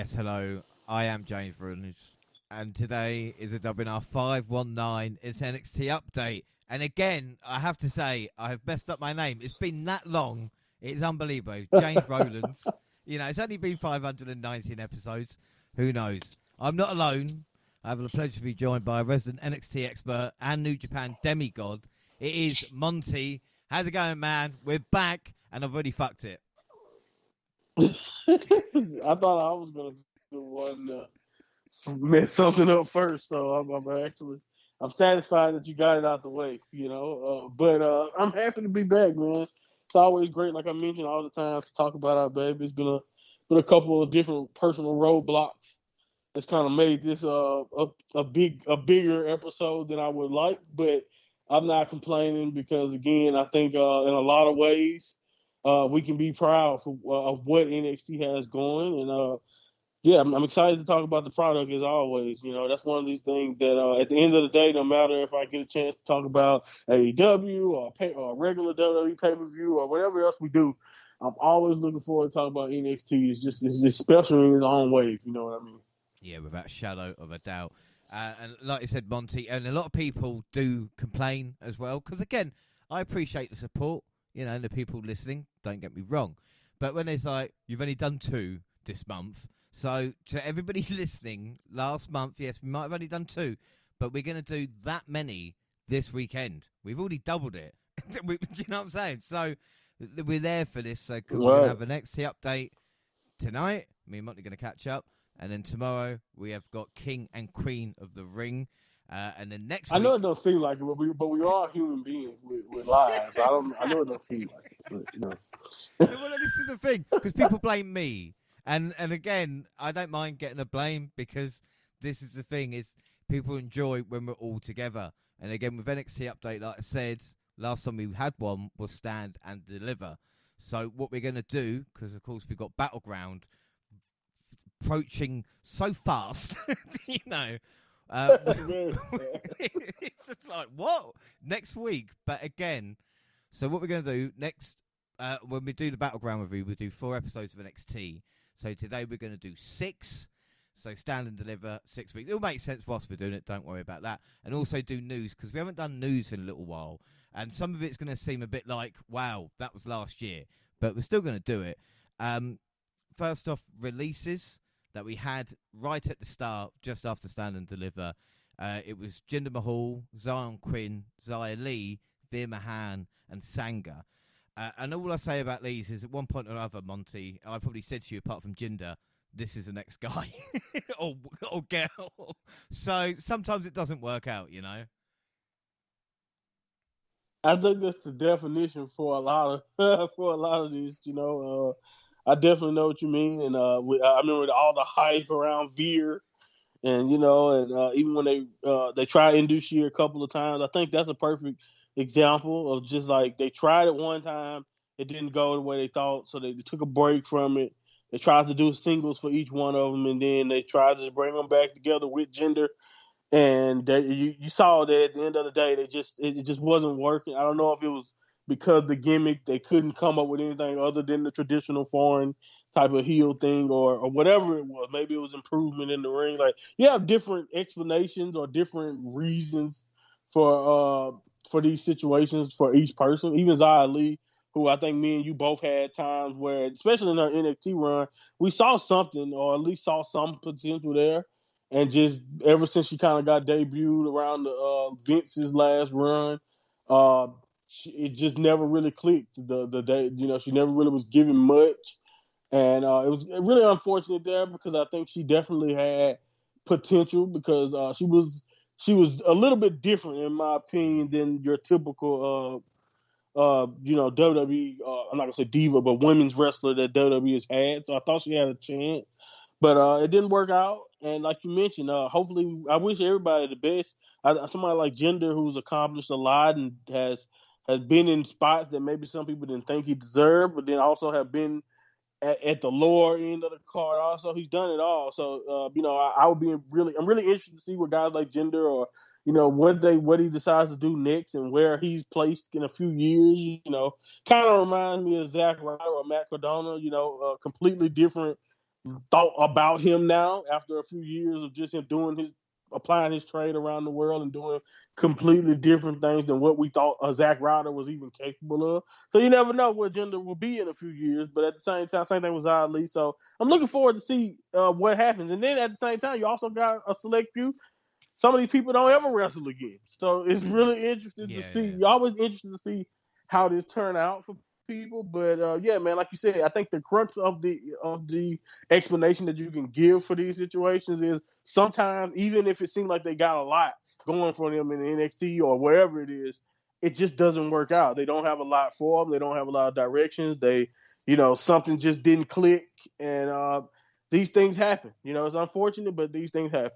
Yes, hello. I am James Runners, and today is a WNR519. It's NXT update. And again, I have to say, I have messed up my name. It's been that long. It's unbelievable. James Rowlands. You know, it's only been 519 episodes. Who knows? I'm not alone. I have the pleasure to be joined by a resident NXT expert and New Japan demigod. It is Monty. How's it going, man? We're back, and I've already fucked it. I thought I was gonna be the one to mess something up first, so I'm satisfied that you got it out the way, But I'm happy to be back, man. It's always great, like I mentioned all the time, to talk about our baby. It's been a couple of different personal roadblocks that's kind of made this a bigger episode than I would like, but I'm not complaining because again, I think in a lot of ways we can be proud of what NXT has going, and yeah, I'm excited to talk about the product as always. That's one of these things that at the end of the day, no matter if I get a chance to talk about AEW or regular WWE pay per view or whatever else we do, I'm always looking forward to talking about NXT. It's special in its own way, if you know what I mean. Yeah, without a shadow of a doubt. And like you said, Monty, and a lot of people do complain as well. Because, again, I appreciate the support, and the people listening, don't get me wrong. But when it's like, you've only done 2 this month. So, to everybody listening, last month, yes, we might have only done 2. But we're going to do that many this weekend. We've already doubled it. Do you know what I'm saying? So, we're there for this. So, because we're going to have an NXT update tonight. Me and Monty are going to catch up. And then tomorrow we have got King and Queen of the Ring. And then next week, I know it don't seem like it, but we are human beings with lives. I know it don't seem like it, but. Well, this is the thing, because people blame me, and again, I don't mind getting a blame, because this is the thing: is people enjoy when we're all together. And again, with NXT update, like I said, last time we had one was Stand and Deliver. So what we're going to do, because of course we've got Battleground approaching so fast, it's just like, what? Next week. But again, so what we're going to do next, when we do the Battleground review, we'll do 4 episodes of NXT. So today we're going to do 6. So Stand and Deliver 6 weeks. It'll make sense whilst we're doing it. Don't worry about that. And also do news, because we haven't done news in a little while. And some of it's going to seem a bit like, wow, that was last year. But we're still going to do it. First off, releases that we had right at the start, just after Stand and Deliver. It was Jinder Mahal, Zion Quinn, Xia Li, Veer Mahan, and Sangha. And all I say about these is, at one point or another, Monty, I probably said to you, apart from Jinder, this is the next guy or girl. So sometimes it doesn't work out, I think that's the definition for a lot of these. I definitely know what you mean, and I remember all the hype around Veer, and even when they tried Indushir a couple of times. I think that's a perfect example of just like they tried it one time, it didn't go the way they thought, so they took a break from it. They tried to do singles for each one of them, and then they tried to bring them back together with Jinder. And you saw that at the end of the day, it just wasn't working. I don't know if it was because the gimmick they couldn't come up with anything other than the traditional foreign type of heel thing, or whatever it was. Maybe it was improvement in the ring. Like, you have different explanations or different reasons for these situations for each person. Even Xia Li, who I think me and you both had times where, especially in our NXT run, we saw something, or at least saw some potential there. And just ever since she kind of got debuted around Vince's last run, it just never really clicked. The day, she never really was given much, and it was really unfortunate there, because I think she definitely had potential, because she was a little bit different, in my opinion, than your typical WWE. I'm not gonna say diva, but women's wrestler that WWE has had. So I thought she had a chance. But it didn't work out. And like you mentioned, hopefully, I wish everybody the best. Somebody like Jinder, who's accomplished a lot and has been in spots that maybe some people didn't think he deserved, but then also have been at the lower end of the card. Also, he's done it all. So I'm really interested to see what guys like Jinder, or what he decides to do next and where he's placed in a few years. Kind of reminds me of Zack Ryder or Matt Cardona. Completely different thought about him now after a few years of just him applying his trade around the world and doing completely different things than what we thought Zack Ryder was even capable of. So you never know what Jinder will be in a few years. But at the same time, same thing with Zia Lee. So I'm looking forward to see what happens. And then at the same time, you also got a select few. Some of these people don't ever wrestle again. So it's really interesting to see. You're always interested to see how this turn out for people. But yeah, man, like you said, I think the crux of the explanation that you can give for these situations is sometimes, even if it seems like they got a lot going for them in the NXT or wherever it is, it just doesn't work out. They don't have a lot for them. They don't have a lot of directions. Something just didn't click, and these things happen. It's unfortunate, but these things happen.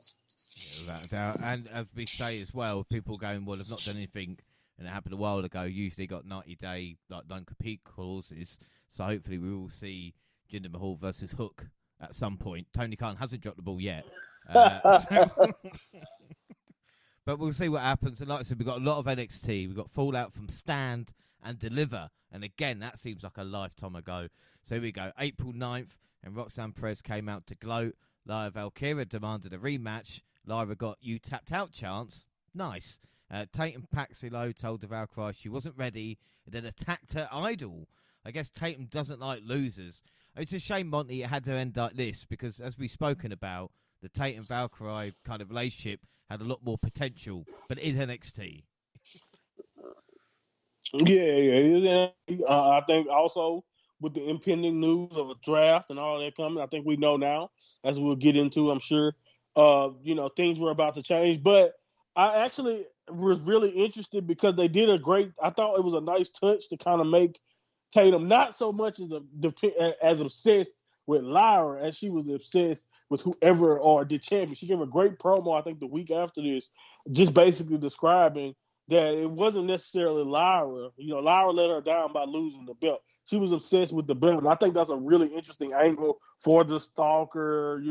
Yeah, without a doubt. And as we say as well, people going, well, they've not done anything, and it happened a while ago. Usually got 90-day non-compete clauses, so hopefully we will see Jinder Mahal versus Hook at some point. Tony Khan hasn't dropped the ball yet, but we'll see what happens. And like I said, we've got a lot of NXT. We've got Fallout from Stand and Deliver, and again, that seems like a lifetime ago. So here we go, April 9th, and Roxanne Perez came out to gloat. Lyra Valkyria demanded a rematch. Lyra got "you tapped out" chance. Nice. Tatum Paxilo told the Valkyrie she wasn't ready and then attacked her idol. I guess Tatum doesn't like losers. It's a shame, Monty, it had to end like this because, as we've spoken about, the Tatum Valkyrie kind of relationship had a lot more potential, but it is NXT. Yeah. I think also with the impending news of a draft and all that coming, I think we know now, as we'll get into, I'm sure, things were about to change. But I actually was really interested because they did I thought it was a nice touch to kind of make Tatum not so much as obsessed with Lyra as she was obsessed with whoever or the champion. She gave a great promo, I think, the week after this, just basically describing that it wasn't necessarily Lyra. Lyra let her down by losing the belt. She was obsessed with the belt. And I think that's a really interesting angle for the stalker,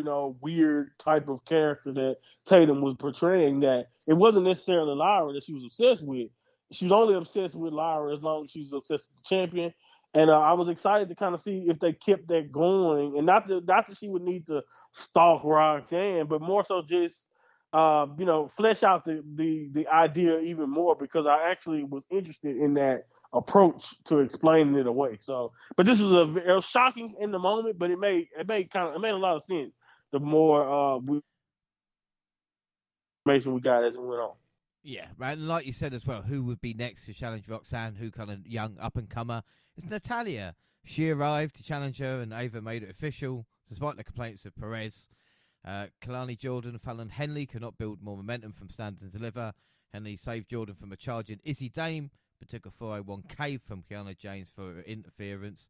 weird type of character that Tatum was portraying, that it wasn't necessarily Lyra that she was obsessed with. She was only obsessed with Lyra as long as she was obsessed with the champion. And I was excited to kind of see if they kept that going. And not that she would need to stalk Roxanne, but more so just flesh out the idea even more, because I actually was interested in that approach to explaining it away. So, but this was it was shocking in the moment, but it made a lot of sense the more information we got as it went on. Yeah, right. And like you said as well, who would be next to challenge Roxanne? Who kind of young up and comer? It's Natalya. She arrived to challenge her, and Ava made it official, despite the complaints of Perez. Kalani Jordan, Fallon Henley could not build more momentum from Stand and Deliver. Henley saved Jordan from a charge in Izzy Dame, but took a 401k from Kiana James for interference.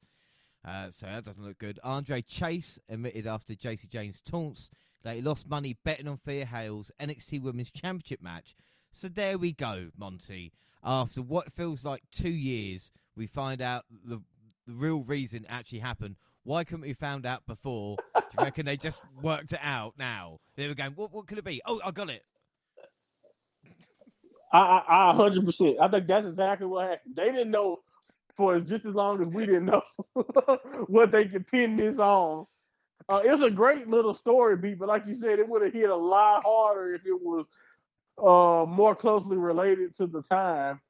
So that doesn't look good. Andre Chase admitted after JC James taunts that he lost money betting on Thea Hale's NXT Women's Championship match. So there we go, Monty. After what feels like 2 years, we find out the real reason actually happened. Why couldn't we found out before? Do you reckon they just worked it out now? They were going, what could it be? Oh, I got it. I 100%. I think that's exactly what happened. They didn't know for just as long as we didn't know what they could pin this on. It was a great little story beat, but like you said, it would have hit a lot harder if it was more closely related to the time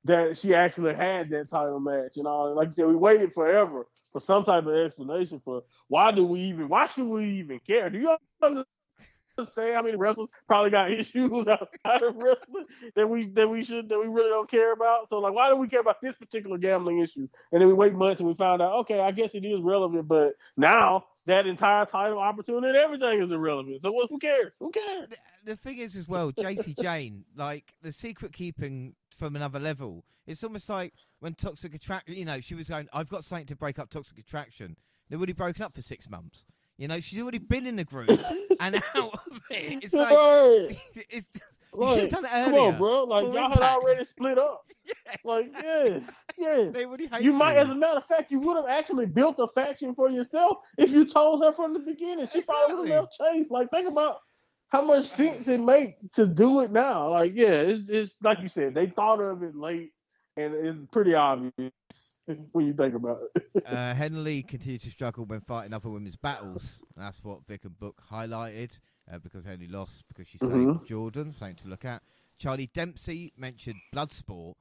that she actually had that title match. Like you said, we waited forever for some type of explanation for why should we even care? Do you understand how many wrestlers probably got issues outside of wrestling that we really don't care about? So, like, why do we care about this particular gambling issue? And then we wait months and we found out, okay, I guess it is relevant, but now that entire title opportunity, everything is irrelevant. So who cares? Who cares? The thing is as well, JC Jane, like the secret keeping from another level. It's almost like when Toxic Attraction, she was going, I've got something to break up Toxic Attraction. They've already broken up for 6 months. She's already been in the group and out of it. It's like, you should have done it earlier. Come on, bro. Like, y'all had already split up. Yes. Like, yes. They already hate you. Might, as a matter of fact, you would have actually built a faction for yourself if you told her from the beginning. She probably would have left Chase. Like, think about how much sense it makes to do it now. Like, yeah, it's like you said, they thought of it late. and it's pretty obvious when you think about it. Henley continued to struggle when fighting other women's battles. That's what Vic and Book highlighted because Henley lost because she saved Jordan, something to look at. Charlie Dempsey mentioned Bloodsport.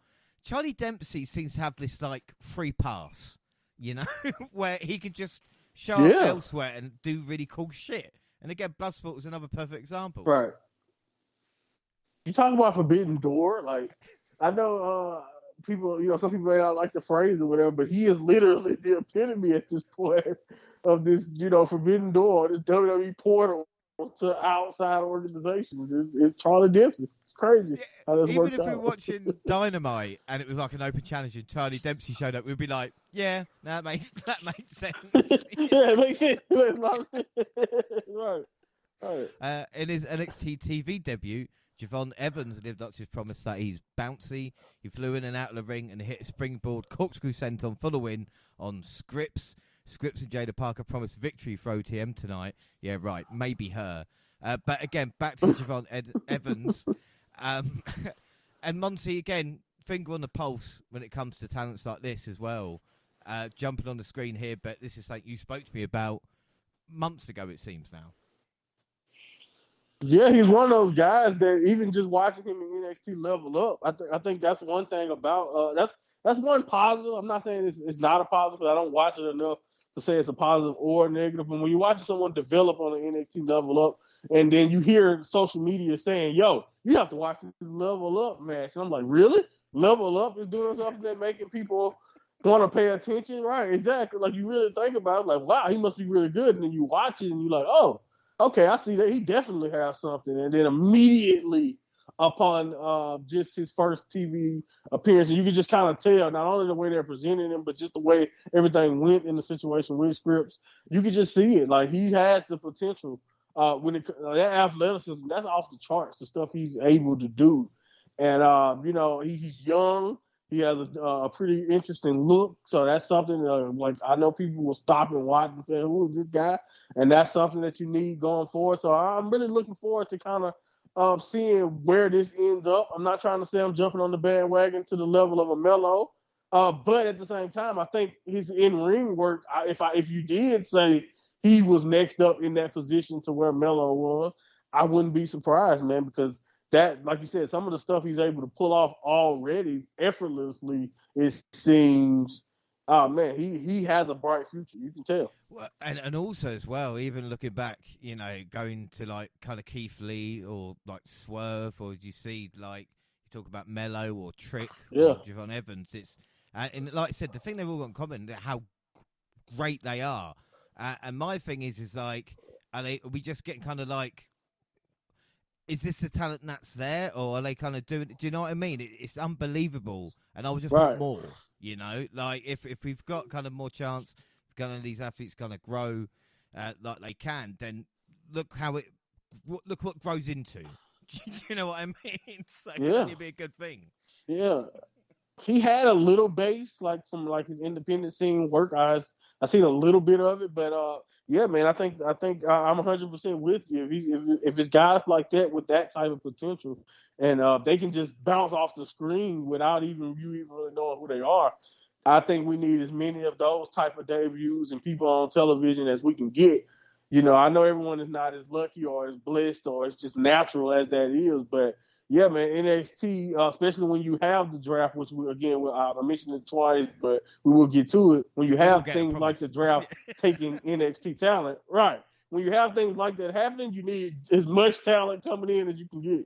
Charlie Dempsey seems to have this like free pass, you know, where he could just show up elsewhere and do really cool shit. And again, Bloodsport was another perfect example. Right. You talk about Forbidden Door, like I know people, some people may not like the phrase or whatever, but he is literally the epitome at this point of this, Forbidden Door, this WWE portal to outside organizations. It's Charlie Dempsey. It's crazy how this Even worked if out. we were watching Dynamite and it was like an open challenge and Charlie Dempsey showed up, we'd be like, yeah, that makes sense. Yeah, it makes sense. It makes a lot of sense. Right. In his NXT TV debut, Javon Evans lived up to his promise that he's bouncy. He flew in and out of the ring and hit a springboard corkscrew senton for the win on Scripps. Scripps and Jada Parker promised victory for OTM tonight. Yeah, right, maybe her. But again, back to Javon Evans. And Monty, again, finger on the pulse when it comes to talents like this as well. Jumping on the screen here, but this is something you spoke to me about months ago, it seems now. Yeah, he's one of those guys that even just watching him in NXT level up, I think that's one thing about that's one positive. I'm not saying it's not a positive because I don't watch it enough to say it's a positive or a negative. But when you watch someone develop on an NXT level up, and then you hear social media saying, "Yo, you have to watch this level up match," and I'm like, "Really? Level up is doing something that making people want to pay attention?" Right? Exactly. Like you really think about it, like, wow, he must be really good, and then you watch it and you're like, oh. Okay, I see that he definitely has something. And then immediately upon just his first TV appearance, you can just kind of tell not only the way they're presenting him, but just the way everything went in the situation with Scripps. You can just see it. Like he has the potential. That athleticism, that's off the charts. The stuff he's able to do, and he's young. He has a pretty interesting look, so that's something like I know people will stop and watch and say, "Who is this guy?" And that's something that you need going forward. So I'm really looking forward to kind of seeing where this ends up. I'm not trying to say I'm jumping on the bandwagon to the level of a Mello, but at the same time, I think his in-ring work. If you did say he was next up in that position to where Mello was, I wouldn't be surprised, man, because that, like you said, some of the stuff he's able to pull off already effortlessly, it seems. Oh man, he has a bright future. You can tell. Well, and also as well, even looking back, going to like kind of Keith Lee or like Swerve, or you see like you talk about Mello or Trick or Javon Evans. It's and like I said, the thing they've all got in common how great they are. And my thing is like, are we just getting kind of like, is this the talent that's there, or are they kind of doing? Do you know what I mean? It's unbelievable, and I would just want more. Like if we've got kind of more chance, if kind of these athletes kind of grow like they can, then look what grows into. Do you know what I mean? So it can only be a good thing. Yeah, he had a little base like from like his independent scene work. I seen a little bit of it, but yeah, man, I think I'm 100% with you. If it's guys like that with that type of potential, and they can just bounce off the screen without you even really knowing who they are, I think we need as many of those type of debuts and people on television as we can get. I know everyone is not as lucky or as blessed or as just natural as that is, but yeah, man, NXT, especially when you have the draft, which I mentioned it twice, but we will get to it. When you have things like the draft taking NXT talent, right? When you have things like that happening, you need as much talent coming in as you can get.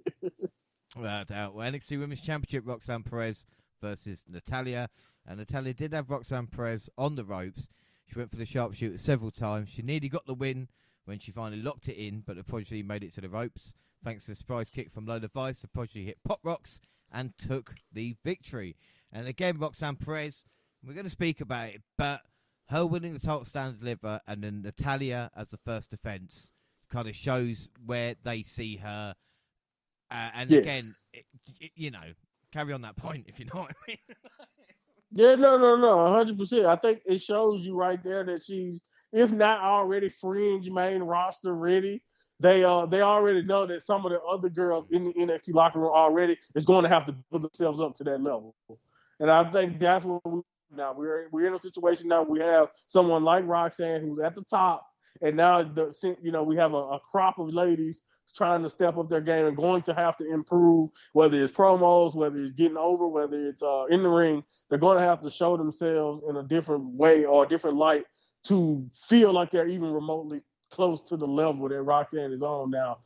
Without doubt. Well, NXT Women's Championship, Roxanne Perez versus Natalya. And Natalya did have Roxanne Perez on the ropes. She went for the sharpshooter several times. She nearly got the win when she finally locked it in, but the Prodigy made it to the ropes. Thanks to a surprise kick from Lola Vice, the Prodigy hit Pop Rocks and took the victory. And again, Roxanne Perez, we're going to speak about it, but her winning the title stand and deliver, and then Natalya as the first defense kind of shows where they see her. Again, carry on that point if you know what I mean. Yeah, no, 100%. I think it shows you right there that she's, if not already fringe main roster ready, they already know that some of the other girls in the NXT locker room already is going to have to put themselves up to that level. And I think that's what we're in a situation now. We have someone like Roxanne who's at the top, and now we have a crop of ladies trying to step up their game and going to have to improve, whether it's promos, whether it's getting over, whether it's in the ring. They're going to have to show themselves in a different way or a different light to feel like they're even remotely close to the level that Roxanne is on now.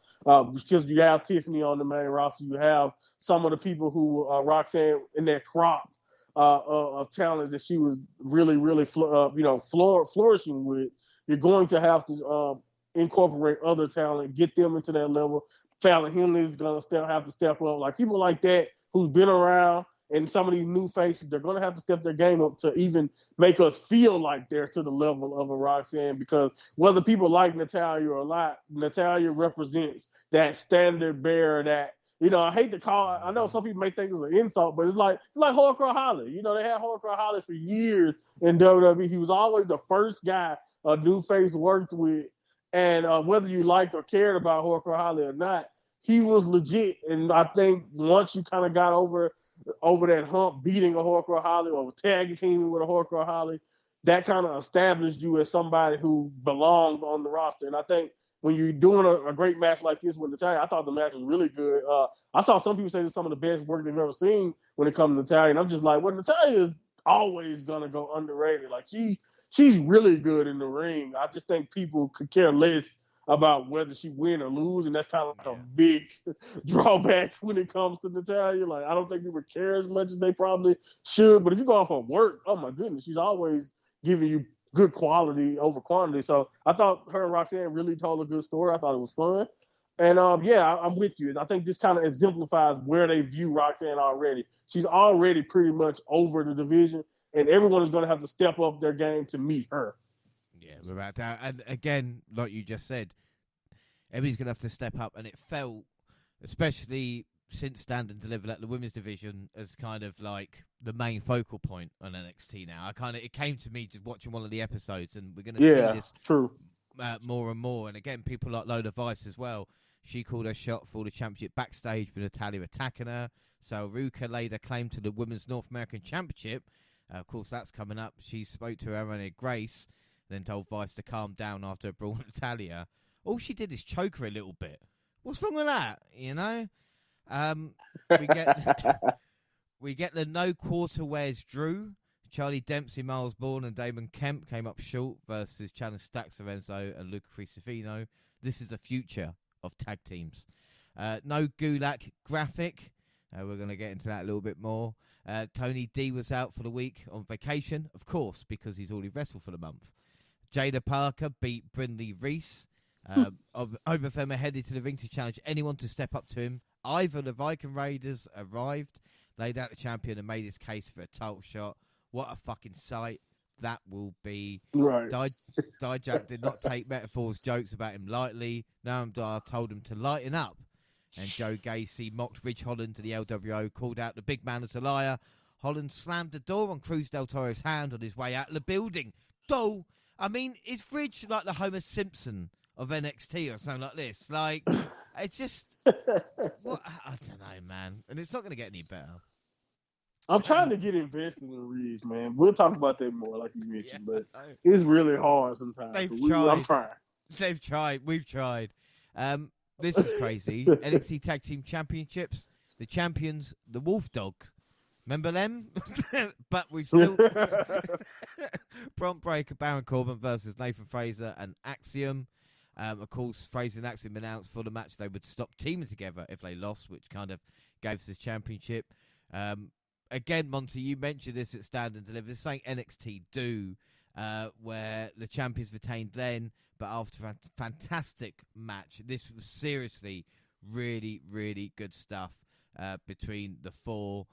Because you have Tiffany on the main roster, you have some of the people who Roxanne in that crop of talent that she was really, really, flourishing with. You're going to have to incorporate other talent, get them into that level. Fallon Henley is going to have to step up. Like people like that who've been around, and some of these new faces, they're going to have to step their game up to even make us feel like they're to the level of a Roxanne. Because whether people like Natalya or not, Natalya represents that standard bearer that, I hate to call it. I know some people may think it's an insult, but it's like Horcrux Holly. They had Horcrux Holly for years in WWE. He was always the first guy a new face worked with, and whether you liked or cared about Horcrux Holly or not, he was legit. And I think once you kind of got over that hump, beating a Horcrux Holly or tag teaming with a Horcrux Holly, that kind of established you as somebody who belonged on the roster. And I think when you're doing a great match like this with Natalya, I thought the match was really good. I saw some people say it's some of the best work they've ever seen when it comes to Natalya, and I'm just like, well, Natalya is always gonna go underrated. Like she's really good in the ring. I just think people could care less about whether she win or lose, and that's kind of like a big drawback when it comes to Natalya. Like I don't think people care as much as they probably should. But if you go off of work, oh my goodness, she's always giving you good quality over quantity. So I thought her and Roxanne really told a good story. I thought it was fun. And I'm with you. I think this kind of exemplifies where they view Roxanne already. She's already pretty much over the division, and everyone is going to have to step up their game to meet her. Yeah, without doubt. And again, like you just said, everybody's going to have to step up. And it felt, especially since Stand and Deliver, that the women's division as kind of like the main focal point on NXT now. It came to me just watching one of the episodes, and we're going to see this true. More and more. And again, people like Lola Vice as well. She called her shot for the championship backstage with Natalya attacking her. So Ruka laid a claim to the Women's North American Championship. Of course, that's coming up. She spoke to her and Grace, then told Vice to calm down after a brawl with Natalya. All she did is choke her a little bit. What's wrong with that? We get the no quarter wears Drew. Charlie Dempsey, Miles Bourne, and Damon Kemp came up short versus Challenge Stacks Lorenzo and Luca Crucifino. This is the future of tag teams. No Gulak graphic. We're going to get into that a little bit more. Tony D was out for the week on vacation, of course, because he's already wrestled for the month. Jada Parker beat Brindley Reese. Obafemi headed to the ring to challenge anyone to step up to him. Either the Viking Raiders arrived, laid out the champion, and made his case for a title shot. What a fucking sight that will be. Right. Dijak did not take Metaphor's jokes about him lightly. Noam Dar told him to lighten up. And Joe Gacy mocked Ridge Holland to the LWO, called out the big man as a liar. Holland slammed the door on Cruz Del Toro's hand on his way out of the building. Is Ridge like the Homer Simpson of NXT or something like this? Like, it's just... I don't know, man. And it's not going to get any better. I'm trying to get invested in Ridge, man. We'll talk about that more, like you mentioned, but it's really hard sometimes. I'm trying. They've tried. We've tried. This is crazy. NXT Tag Team Championships. The champions, the Wolf Dogs. Remember them? But we still... Prompt Breaker, Baron Corbin versus Nathan Fraser and Axiom. Of course, Fraser and Axiom announced for the match they would stop teaming together if they lost, which kind of gave us this championship. Again, Monty, you mentioned this at Stand and Deliver. This is something NXT do, where the champions retained then, but after a fantastic match, this was seriously really, really good stuff between the four.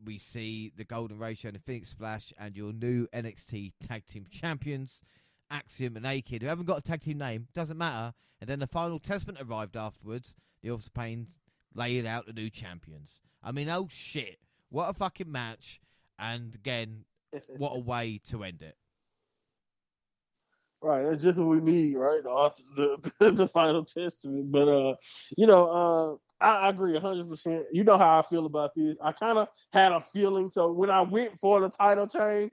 We see the Golden Ratio and the Phoenix Splash and your new NXT Tag Team Champions, Axiom and A-Kid, who haven't got a tag team name, doesn't matter. And then the final testament arrived afterwards. The Office of Pain laid out the new champions. I mean, oh shit. What a fucking match. And again, what a way to end it. Right, that's just what we need, right? The final testament. But I agree 100%. You know how I feel about this. I kind of had a feeling. So when I went for the title change,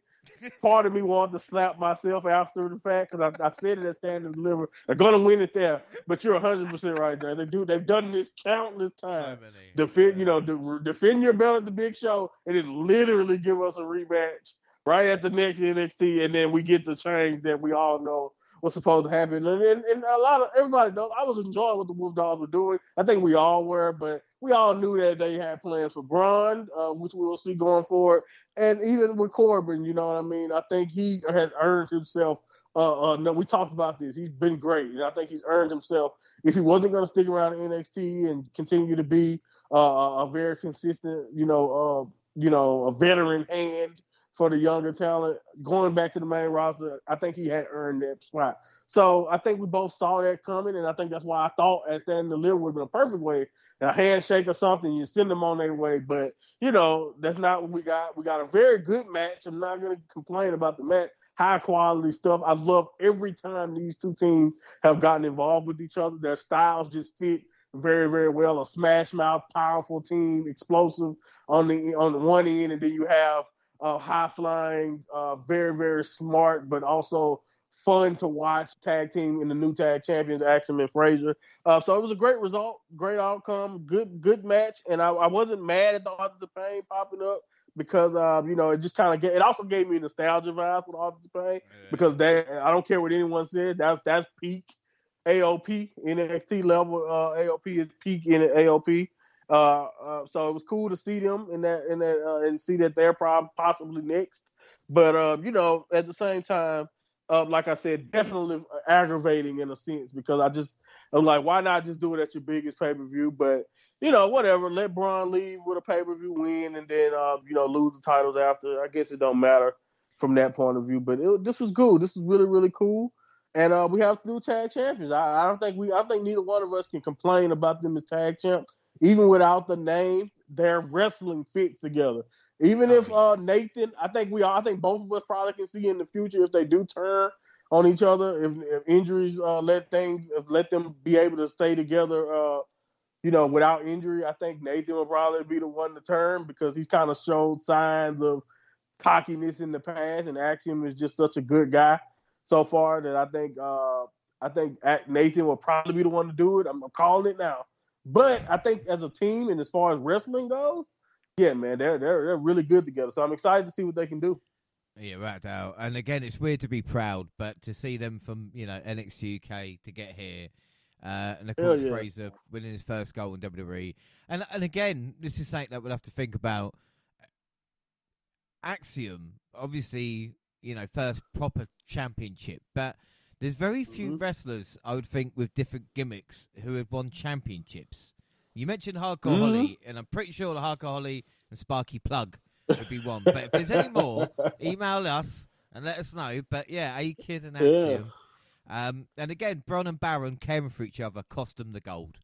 part of me wanted to slap myself after the fact because I said it at Stand and Deliver. They're gonna win it there, but you're 100% right there. They've done this countless So times. many. Defend your belt at the big show, and then literally give us a rematch right at the next NXT, and then we get the change that we all know was supposed to happen. And a lot of everybody knows I was enjoying what the Wolf Dogs were doing. I think we all were, but we all knew that they had plans for Braun, which we will see going forward. And even with Corbin, you know what I mean? I think he has earned himself. No, we talked about this. He's been great, and I think he's earned himself. If he wasn't going to stick around in NXT and continue to be a very consistent, a veteran hand for the younger talent, going back to the main roster, I think he had earned that spot. So I think we both saw that coming, and I think that's why I thought at Stand and Deliver would have been a perfect way, a handshake or something, you send them on their way. But that's not what we got. We got a very good match. I'm not going to complain about the match. High quality stuff. I love every time these two teams have gotten involved with each other. Their styles just fit very, very well. A smash mouth, powerful team, explosive on the one end, and then you have high flying, very, very smart, but also fun to watch tag team in the new tag champions, Axiom and Frazier. So it was a great result, great outcome, good match, and I wasn't mad at the Authors of Pain popping up because it just kind of it also gave me nostalgia vibes with Authors of Pain because I don't care what anyone says, that's peak AOP NXT level. AOP is peak in AOP. So it was cool to see them and see that they're possibly next. But at the same time, like I said, definitely aggravating in a sense because I'm like, why not just do it at your biggest pay per view? But whatever. Let Braun leave with a pay per view win and then lose the titles after. I guess it don't matter from that point of view. But this was cool. This is really, really cool. And we have new tag champions. I think neither one of us can complain about them as tag champs. Even without the name, their wrestling fits together. Even if Nathan, I think both of us probably can see in the future if they do turn on each other, if injuries let them be able to stay together, without injury. I think Nathan will probably be the one to turn because he's kind of showed signs of cockiness in the past, and Axiom is just such a good guy so far that I think Nathan will probably be the one to do it. I'm calling it now. But I think as a team and as far as wrestling goes, yeah, man, they're really good together. So I'm excited to see what they can do. Yeah, right out. And again, it's weird to be proud, but to see them from NXT UK to get here, and of course Fraser winning his first goal in WWE, and again, this is something that we'll have to think about. Axiom, obviously, first proper championship, but there's very few wrestlers, I would think, with different gimmicks who have won championships. You mentioned Hardcore Holly, and I'm pretty sure the Hardcore Holly and Sparky Plug would be one. But if there's any more, email us and let us know. But yeah, A-Kid and Axiom. And again, Bron and Baron caring for each other cost them the gold.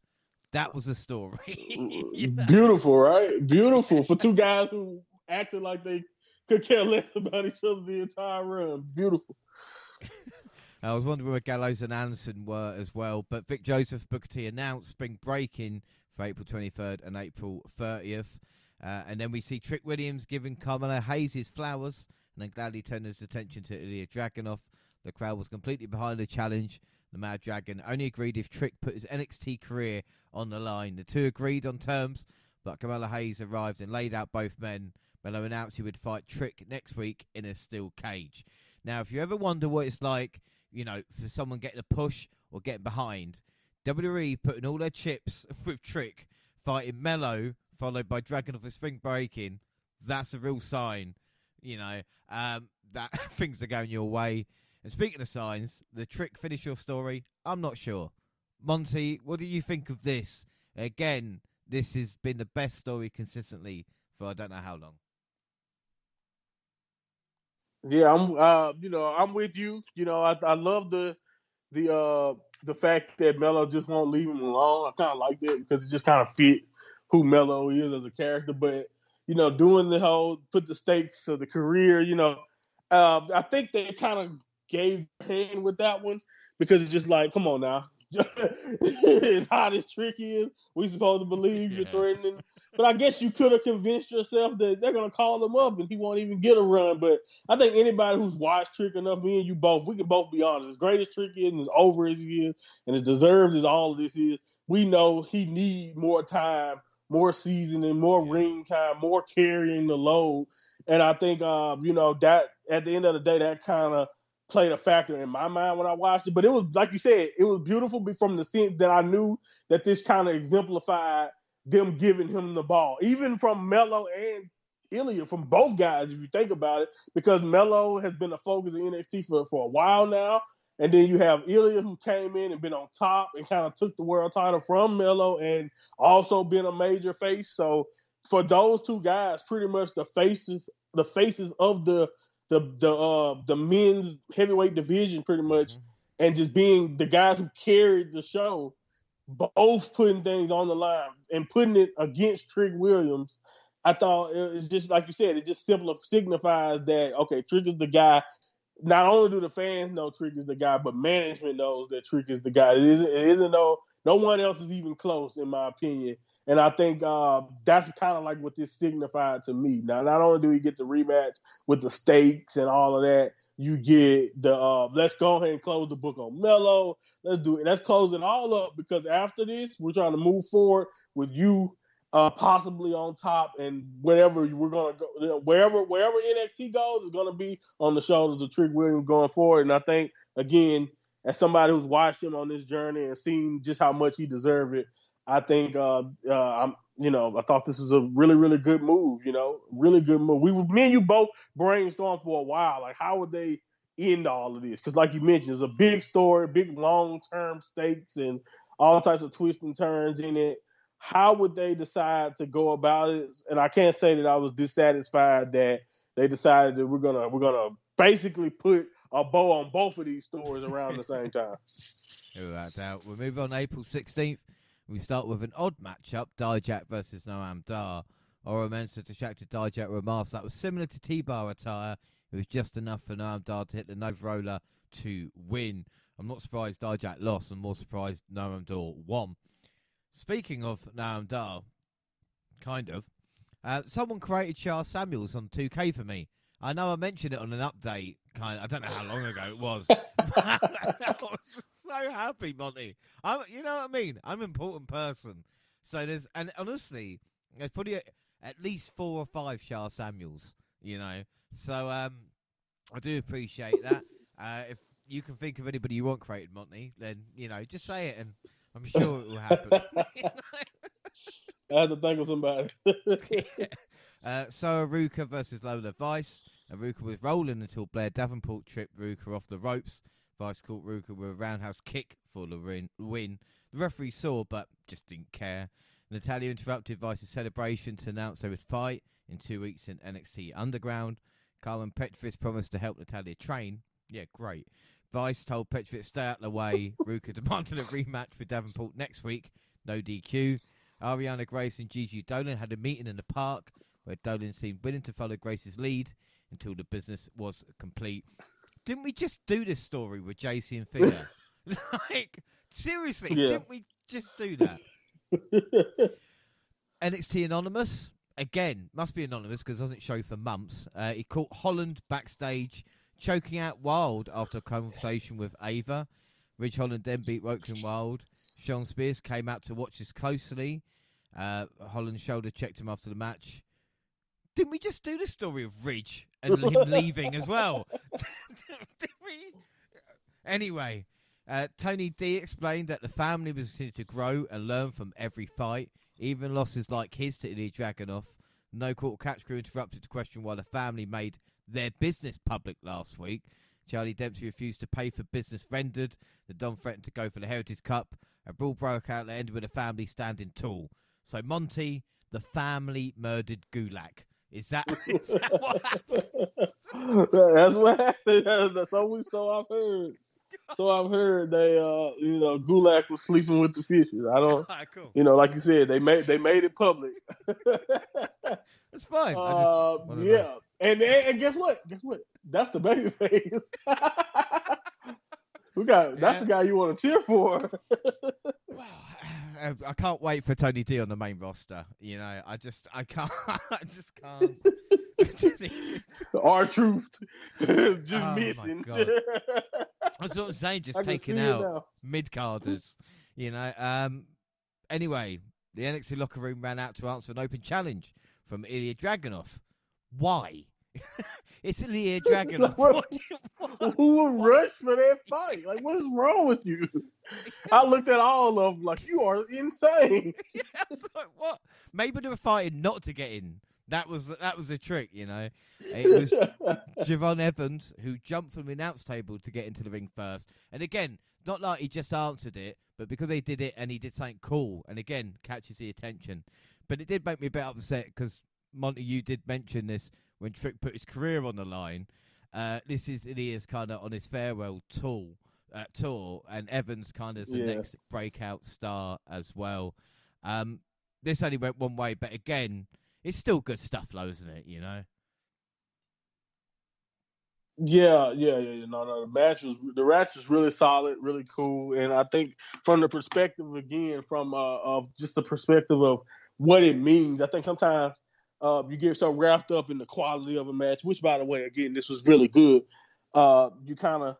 That was a story. Beautiful, right? Beautiful for two guys who acted like they could care less about each other the entire run. Beautiful. I was wondering where Gallows and Anderson were as well, but Vic Joseph Booker T announced Spring Breaking for April 23rd and April 30th. And then we see Trick Williams giving Carmelo Hayes his flowers and then gladly turning his attention to Ilya Dragunov. The crowd was completely behind the challenge. The Mad Dragon only agreed if Trick put his NXT career on the line. The two agreed on terms, but Carmelo Hayes arrived and laid out both men. Melo announced he would fight Trick next week in a steel cage. Now, if you ever wonder what it's like, for someone getting a push or getting behind, WWE putting all their chips with Trick, fighting Melo, followed by Dragunov with Spring Breaking, that's a real sign, that things are going your way. And speaking of signs, the Trick finish your story, I'm not sure. Monty, what do you think of this? Again, this has been the best story consistently for I don't know how long. Yeah, I'm with you. I love the fact that Melo just won't leave him alone. I kind of like that because it just kind of fit who Melo is as a character. But doing the whole put the stakes of the career, I think they kind of gave hand with that one because it's just like, come on now. As hot as Trick is, we supposed to believe you're threatening. But I guess you could have convinced yourself that they're gonna call him up and he won't even get a run. But I think anybody who's watched Trick enough, me and you both, we can both be honest. As great as Trick is and as over as he is and as deserved as all of this is, we know he needs more time, more seasoning, more ring time, more carrying the load. And I think that at the end of the day, that kind of played a factor in my mind when I watched it. But it was, like you said, it was beautiful from the sense that I knew that this kind of exemplified them giving him the ball, even from Melo and Ilya, from both guys, if you think about it, because Melo has been a focus of NXT for a while now. And then you have Ilya, who came in and been on top and kind of took the world title from Melo and also been a major face. So for those two guys, pretty much the faces of the men's heavyweight division, pretty much, and just being the guys who carried the show, both putting things on the line and putting it against Trick Williams. I thought it was just like you said, it just signifies that, okay, Trick is the guy. Not only do the fans know Trick is the guy, but management knows that Trick is the guy. It isn't no one else is even close, in my opinion. And I think that's kind of like what this signified to me. Now, not only do we get the rematch with the stakes and all of that, you get the let's go ahead and close the book on Melo. Let's do it. Let's close it all up, because after this, we're trying to move forward with you possibly on top, and wherever we're gonna go, wherever NXT goes, is gonna be on the shoulders of Trick Williams going forward. And I think, again, as somebody who's watched him on this journey and seen just how much he deserved it, I think I thought this was a really, really good move. Really good move. Me and you both brainstormed for a while, like how would they end all of this? Because, like you mentioned, it's a big story, big long-term stakes, and all types of twists and turns in it. How would they decide to go about it? And I can't say that I was dissatisfied that they decided that we're gonna basically put a bow on both of these stories around the same time. Without doubt. We'll move on April 16th. We start with an odd matchup, Dijak versus Noam Dar. Oro Mensah distracted Dijak with a mask that was similar to T-Bar attire. It was just enough for Noam Dar to hit the Nose Roller to win. I'm not surprised Dijak lost. I'm more surprised Noam Dar won. Speaking of Noam Dar, kind of, someone created Shah Samuels on 2K for me. I know I mentioned it on an update, I don't know how long ago it was. I was so happy, Monty. You know what I mean? I'm an important person. So and honestly, there's probably at least 4 or 5 Shah Samuels, So I do appreciate that. If you can think of anybody you want created, Monty, then, just say it and I'm sure it will happen. I had to think of somebody. So Aruka versus Lola Vice. Aruka was rolling until Blair Davenport tripped Aruka off the ropes. Vice caught Aruka with a roundhouse kick for the win. The referee saw, but just didn't care. Natalya interrupted Vice's celebration to announce they would fight in 2 weeks in NXT Underground. Carmen Petrovich promised to help Natalya train. Yeah, great. Vice told Petrovich stay out of the way. Aruka demanded a rematch with Davenport next week. No DQ. Ariana Grace and Gigi Dolan had a meeting in the park where Dolan seemed willing to follow Grace's lead until the business was complete. Didn't we just do this story with JC and Fia? Seriously, Didn't we just do that? NXT Anonymous, again, must be anonymous because it doesn't show for months. He caught Holland backstage choking out Wild after a conversation with Ava. Ridge Holland then beat Woken Wild. Sean Spears came out to watch this closely. Holland's shoulder checked him after the match. Didn't we just do the story of Ridge and him leaving as well? Did we? Anyway, Tony D explained that the family was continuing to grow and learn from every fight, even losses like his to Ilya Dragunov. No Court Catch crew interrupted to question why the family made their business public last week. Charlie Dempsey refused to pay for business rendered. The Don threatened to go for the Heritage Cup. A brawl broke out that ended with the family standing tall. So, Monty, the family murdered Gulak. Is that what happened? That's what happened. That's always so I've heard. So I've heard they, Gulak was sleeping with the fishes. I don't, cool. Like you said, they made it public. That's fine. Yeah. And guess what? That's the baby face. That's the guy you want to cheer for. Well, I can't wait for Tony D on the main roster. You know, I can't. I just can't. R-Truth, just My missing. God. That's what I'm saying. Just taking out mid-carders. You know. Anyway, the NXT locker room ran out to answer an open challenge from Ilya Dragunov. Why? It's Ilya Dragunov. Who would rush for that fight? Like, what is wrong with you? I looked at all of them like, you are insane. Yeah, I was like, what? Maybe they were fighting not to get in. That was the trick, you know. It was Javon Evans who jumped from the announce table to get into the ring first. And again, not like he just answered it, but because he did it and he did something cool, and again, catches the attention. But it did make me a bit upset because, Monty, you did mention this when Trick put his career on the line. This is Ilya's kind of on his farewell tour, and Evans kind of the next breakout star as well. This only went one way, but again, it's still good stuff, though, isn't it? You know. Yeah. No. The match was really solid, really cool, and I think from the perspective again, from of just the perspective of what it means, I think sometimes you get so wrapped up in the quality of a match, which, by the way, again, this was really good. You kind of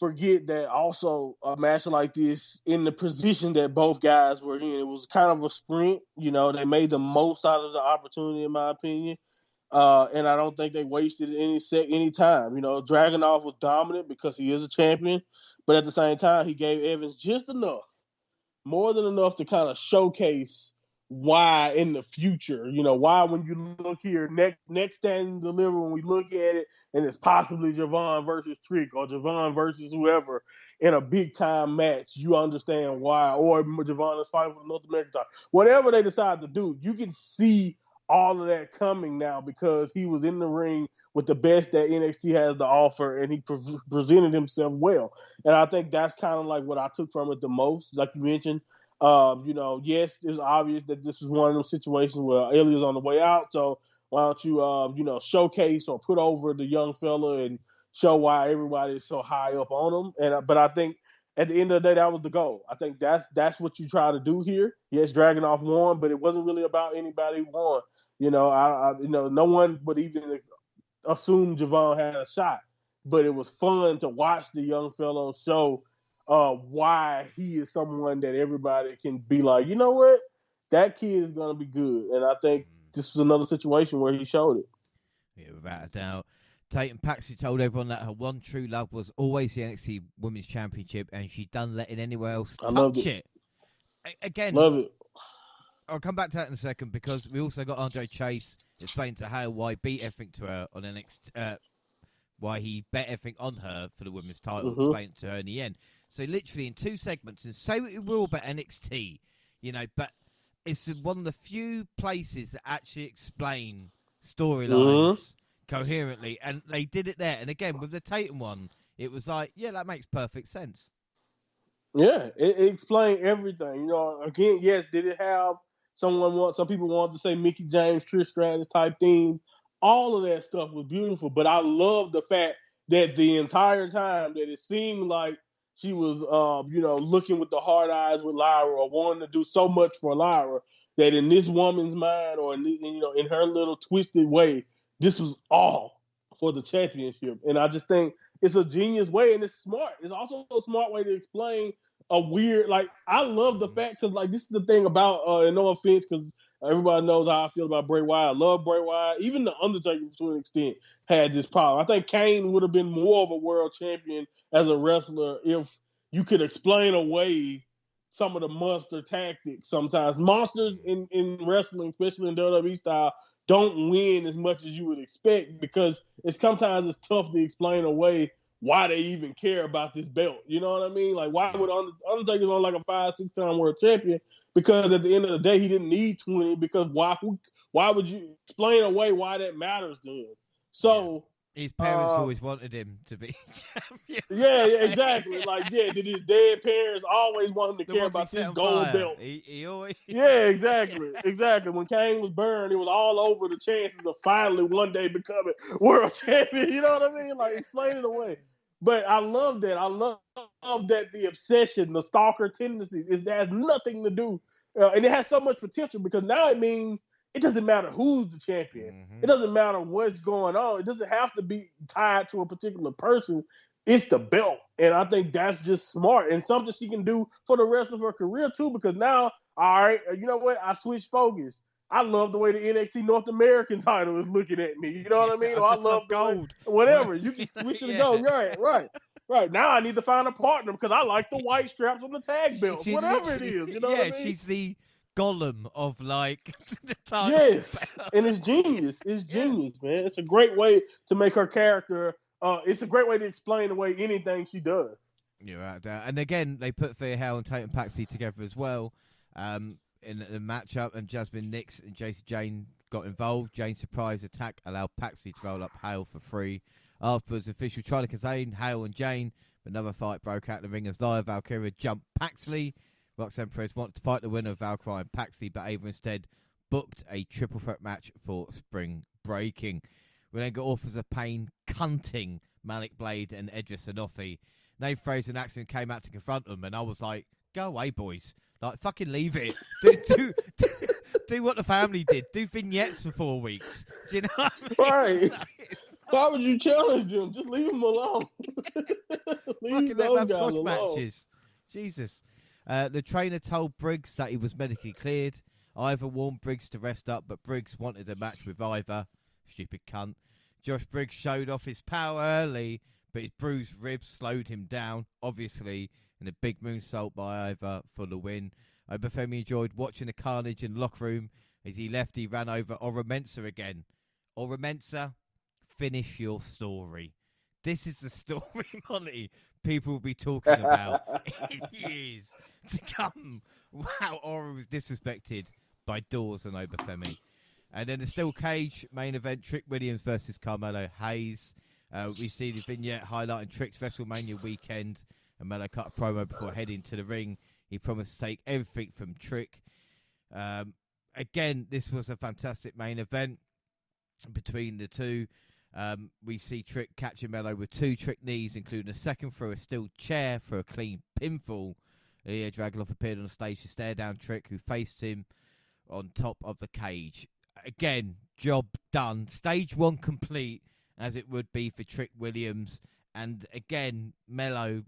forget that also a match like this, in the position that both guys were in, it was kind of a sprint. You know, they made the most out of the opportunity, in my opinion. And I don't think they wasted any time. You know, Dragunov was dominant because he is a champion, but at the same time, he gave Evans just enough, more than enough to kind of showcase why in the future, you know, why when you look here, next stand deliver, when we look at it, and it's possibly Javon versus Trick or Javon versus whoever in a big time match, you understand why, or Javon is fighting for the North American title. Whatever they decide to do, you can see all of that coming now because he was in the ring with the best that NXT has to offer, and he presented himself well. And I think that's kind of like what I took from it the most, like you mentioned. You know, yes, it's obvious that this was one of those situations where Ilya's on the way out, so why don't you, you know, showcase or put over the young fella and show why everybody is so high up on him. And but I think at the end of the day, that was the goal. I think that's what you try to do here. Yes, Dragunov won, but it wasn't really about anybody who won. You know, you know, no one would even assume Javon had a shot, but it was fun to watch the young fellow show why he is someone that everybody can be like, you know what, that kid is going to be good. And I think this was another situation where he showed it. Yeah, without a doubt. Tatum Paxley told everyone that her one true love was always the NXT Women's Championship, and she done letting anyone else touch it. Again, love it. I'll come back to that in a second because we also got Andre Chase explaining to her why he beat everything to her on NXT, why he bet everything on her for the women's title, explain it to her in the end. So literally in 2 segments, and say what you will about NXT, you know, but it's one of the few places that actually explain storylines coherently, and they did it there. And again, with the Tatum one, it was like, yeah, that makes perfect sense. Yeah, it explained everything. You know, again, yes, did it have some people wanted to say Mickey James, Trish Stratus type theme. All of that stuff was beautiful, but I love the fact that the entire time that it seemed like she was, you know, looking with the hard eyes with Lyra or wanting to do so much for Lyra, that in this woman's mind or, you know, in her little twisted way, this was all for the championship. And I just think it's a genius way, and it's smart. It's also a smart way to explain a weird, like, I love the fact, because, like, this is the thing about, and no offense, because everybody knows how I feel about Bray Wyatt. I love Bray Wyatt. Even The Undertaker, to an extent, had this problem. I think Kane would have been more of a world champion as a wrestler if you could explain away some of the monster tactics. Sometimes monsters in wrestling, especially in WWE style, don't win as much as you would expect because sometimes it's tough to explain away why they even care about this belt. You know what I mean? Like, why would Undertaker's on like a 5-6 time world champion? Because at the end of the day, he didn't need 20. Because why would you explain away why that matters to him? So His parents always wanted him to be champion. Yeah, exactly. Like, did his dead parents always want him to The care ones he about set this on gold fire. belt? He always. Yeah, exactly. When Kane was burned, it was all over the chances of finally one day becoming world champion. You know what I mean? Like, explain it away. But I love that. I love that the obsession, the stalker tendency, that has nothing to do, and it has so much potential because now it means it doesn't matter who's the champion. It doesn't matter what's going on. It doesn't have to be tied to a particular person. It's the belt. And I think that's just smart and something she can do for the rest of her career, too, because now, all right, you know what? I switched focus. I love the way the NXT North American title is looking at me. You know what I mean? Or I just love the gold. way, whatever. You can switch it to gold. Right. Now I need to find a partner because I like the white straps on the tag belts, whatever it is. You know what I mean? She's the Gollum of like the title. Yes, and it's genius. It's genius, man. It's a great way to make her character. It's a great way to explain the way anything she does. You're right there. And again, they put Thea Hale and Tatum Paxley together as well in the matchup, and Jasmine Nix and Jacy Jane got involved. Jane's surprise attack allowed Paxley to roll up Hale for free. Afterwards, official tried to contain Hale and Jane, but another fight broke out in the ring as Nia Valkyria jumped Paxley. Roxanne Perez wanted to fight the winner of Valkyrie and Paxley, but Ava instead booked a triple threat match for Spring Breaking. We then got Authors of Pain cunting Malik Blade and Edris Sanofi. Nate Fraser and Axel came out to confront them, and I was like, go away, boys. Like, fucking leave it. Do what the family did. Do vignettes for 4 weeks. Do you know what I mean? Right. Why would you challenge them? Just leave them alone. Leave those guys alone. Matches. Jesus. The trainer told Briggs that he was medically cleared. Ivor warned Briggs to rest up, but Briggs wanted a match with Ivor. Stupid cunt. Josh Briggs showed off his power early, but his bruised ribs slowed him down, obviously, and a big moonsault by Ivor for the win. Obafemi enjoyed watching the carnage in the locker room. As he left, he ran over Ora Mensah again. Ora Mensah, finish your story. This is the story, Monty, people will be talking about in years to come. Wow, Ora was disrespected by Dawes and Obafemi. And then the steel cage main event, Trick Williams versus Carmelo Hayes. We see the vignette highlighting Trick's WrestleMania weekend. And Melo cut a promo before heading to the ring. He promised to take everything from Trick. Again, this was a fantastic main event between the two. We see Trick catching Melo with 2 trick knees, including a second through a steel chair for a clean pinfall. Ilya Dragunov appeared on the stage to stare down Trick, who faced him on top of the cage. Again, job done. Stage 1 complete, as it would be for Trick Williams. And again, Melo,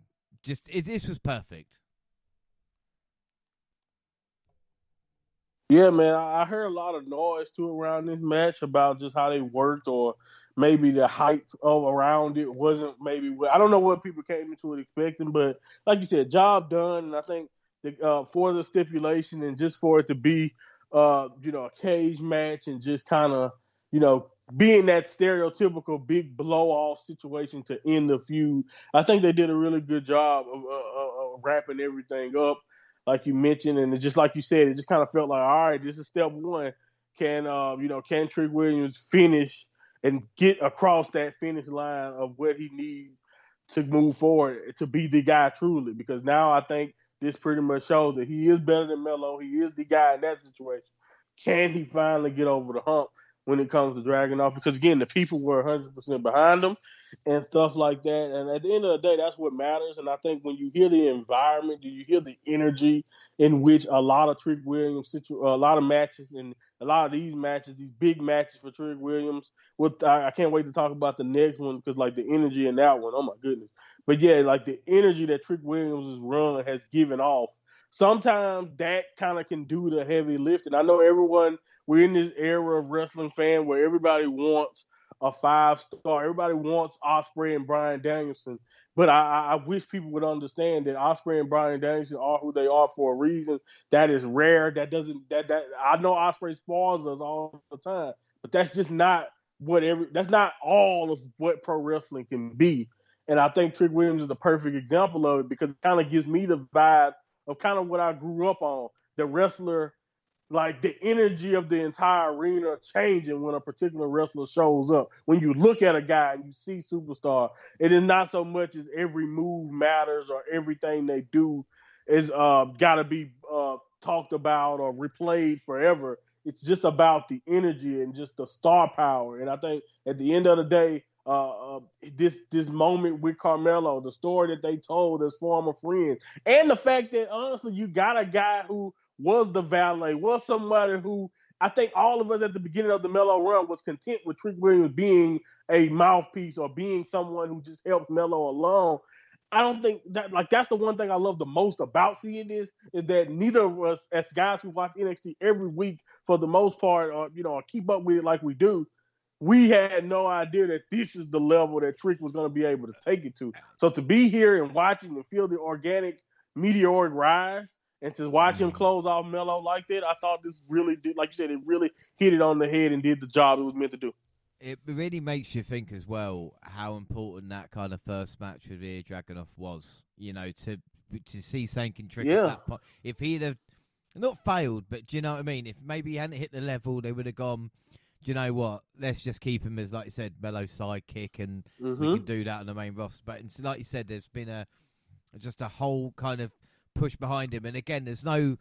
this was perfect. Yeah, man, I heard a lot of noise too around this match about just how they worked, or maybe the hype around it wasn't maybe. I don't know what people came into it expecting, but like you said, job done. And I think for the stipulation and just for it to be, a cage match and just kind of, being that stereotypical big blow off situation to end the feud, I think they did a really good job of wrapping everything up, like you mentioned, and just like you said, it just kind of felt like, all right, this is step 1. Can Trick Williams finish and get across that finish line of what he needs to move forward to be the guy truly? Because now I think this pretty much shows that he is better than Melo. He is the guy in that situation. Can he finally get over the hump when it comes to Dragunov? Because again, the people were 100% behind him and stuff like that. And at the end of the day, that's what matters. And I think when you hear the environment, you hear the energy in which a lot of Trick Williams, a lot of matches, and a lot of these matches, these big matches for Trick Williams. I can't wait to talk about the next one because, like, the energy in that one, oh my goodness. But yeah, like the energy that Trick Williams' run has given off, sometimes that kind of can do the heavy lifting. I know we're in this era of wrestling fan where everybody wants a 5-star. Everybody wants Ospreay and Bryan Danielson. But I wish people would understand that Ospreay and Bryan Danielson are who they are for a reason. That is rare. That I know Ospreay spoils us all the time, but that's just not that's not all of what pro wrestling can be. And I think Trick Williams is the perfect example of it because it kind of gives me the vibe of kind of what I grew up on. The wrestler like the energy of the entire arena changing when a particular wrestler shows up. When you look at a guy and you see superstar, it is not so much as every move matters or everything they do is got to be talked about or replayed forever. It's just about the energy and just the star power. And I think at the end of the day, this moment with Carmelo, the story that they told as former friends, and the fact that honestly you got a guy who was the valet, was somebody who I think all of us at the beginning of the Melo run was content with Trick Williams being a mouthpiece or being someone who just helped Melo along. I don't think that that's the one thing I love the most about seeing this is that neither of us as guys who watch NXT every week for the most part or keep up with it like we do, we had no idea that this is the level that Trick was going to be able to take it to. So to be here and watching and feel the organic meteoric rise and to watch him close off Melo like that, I thought this really did, like you said, it really hit it on the head and did the job it was meant to do. It really makes you think as well how important that kind of first match with Ilya Dragunov was. To see Sankin Trick at that point. If he'd have not failed, but do you know what I mean? If maybe he hadn't hit the level, they would have gone, do you know what? Let's just keep him as, like you said, Melo's sidekick, and we can do that on the main roster. But like you said, there's been just a whole kind of push behind him. And again, there's no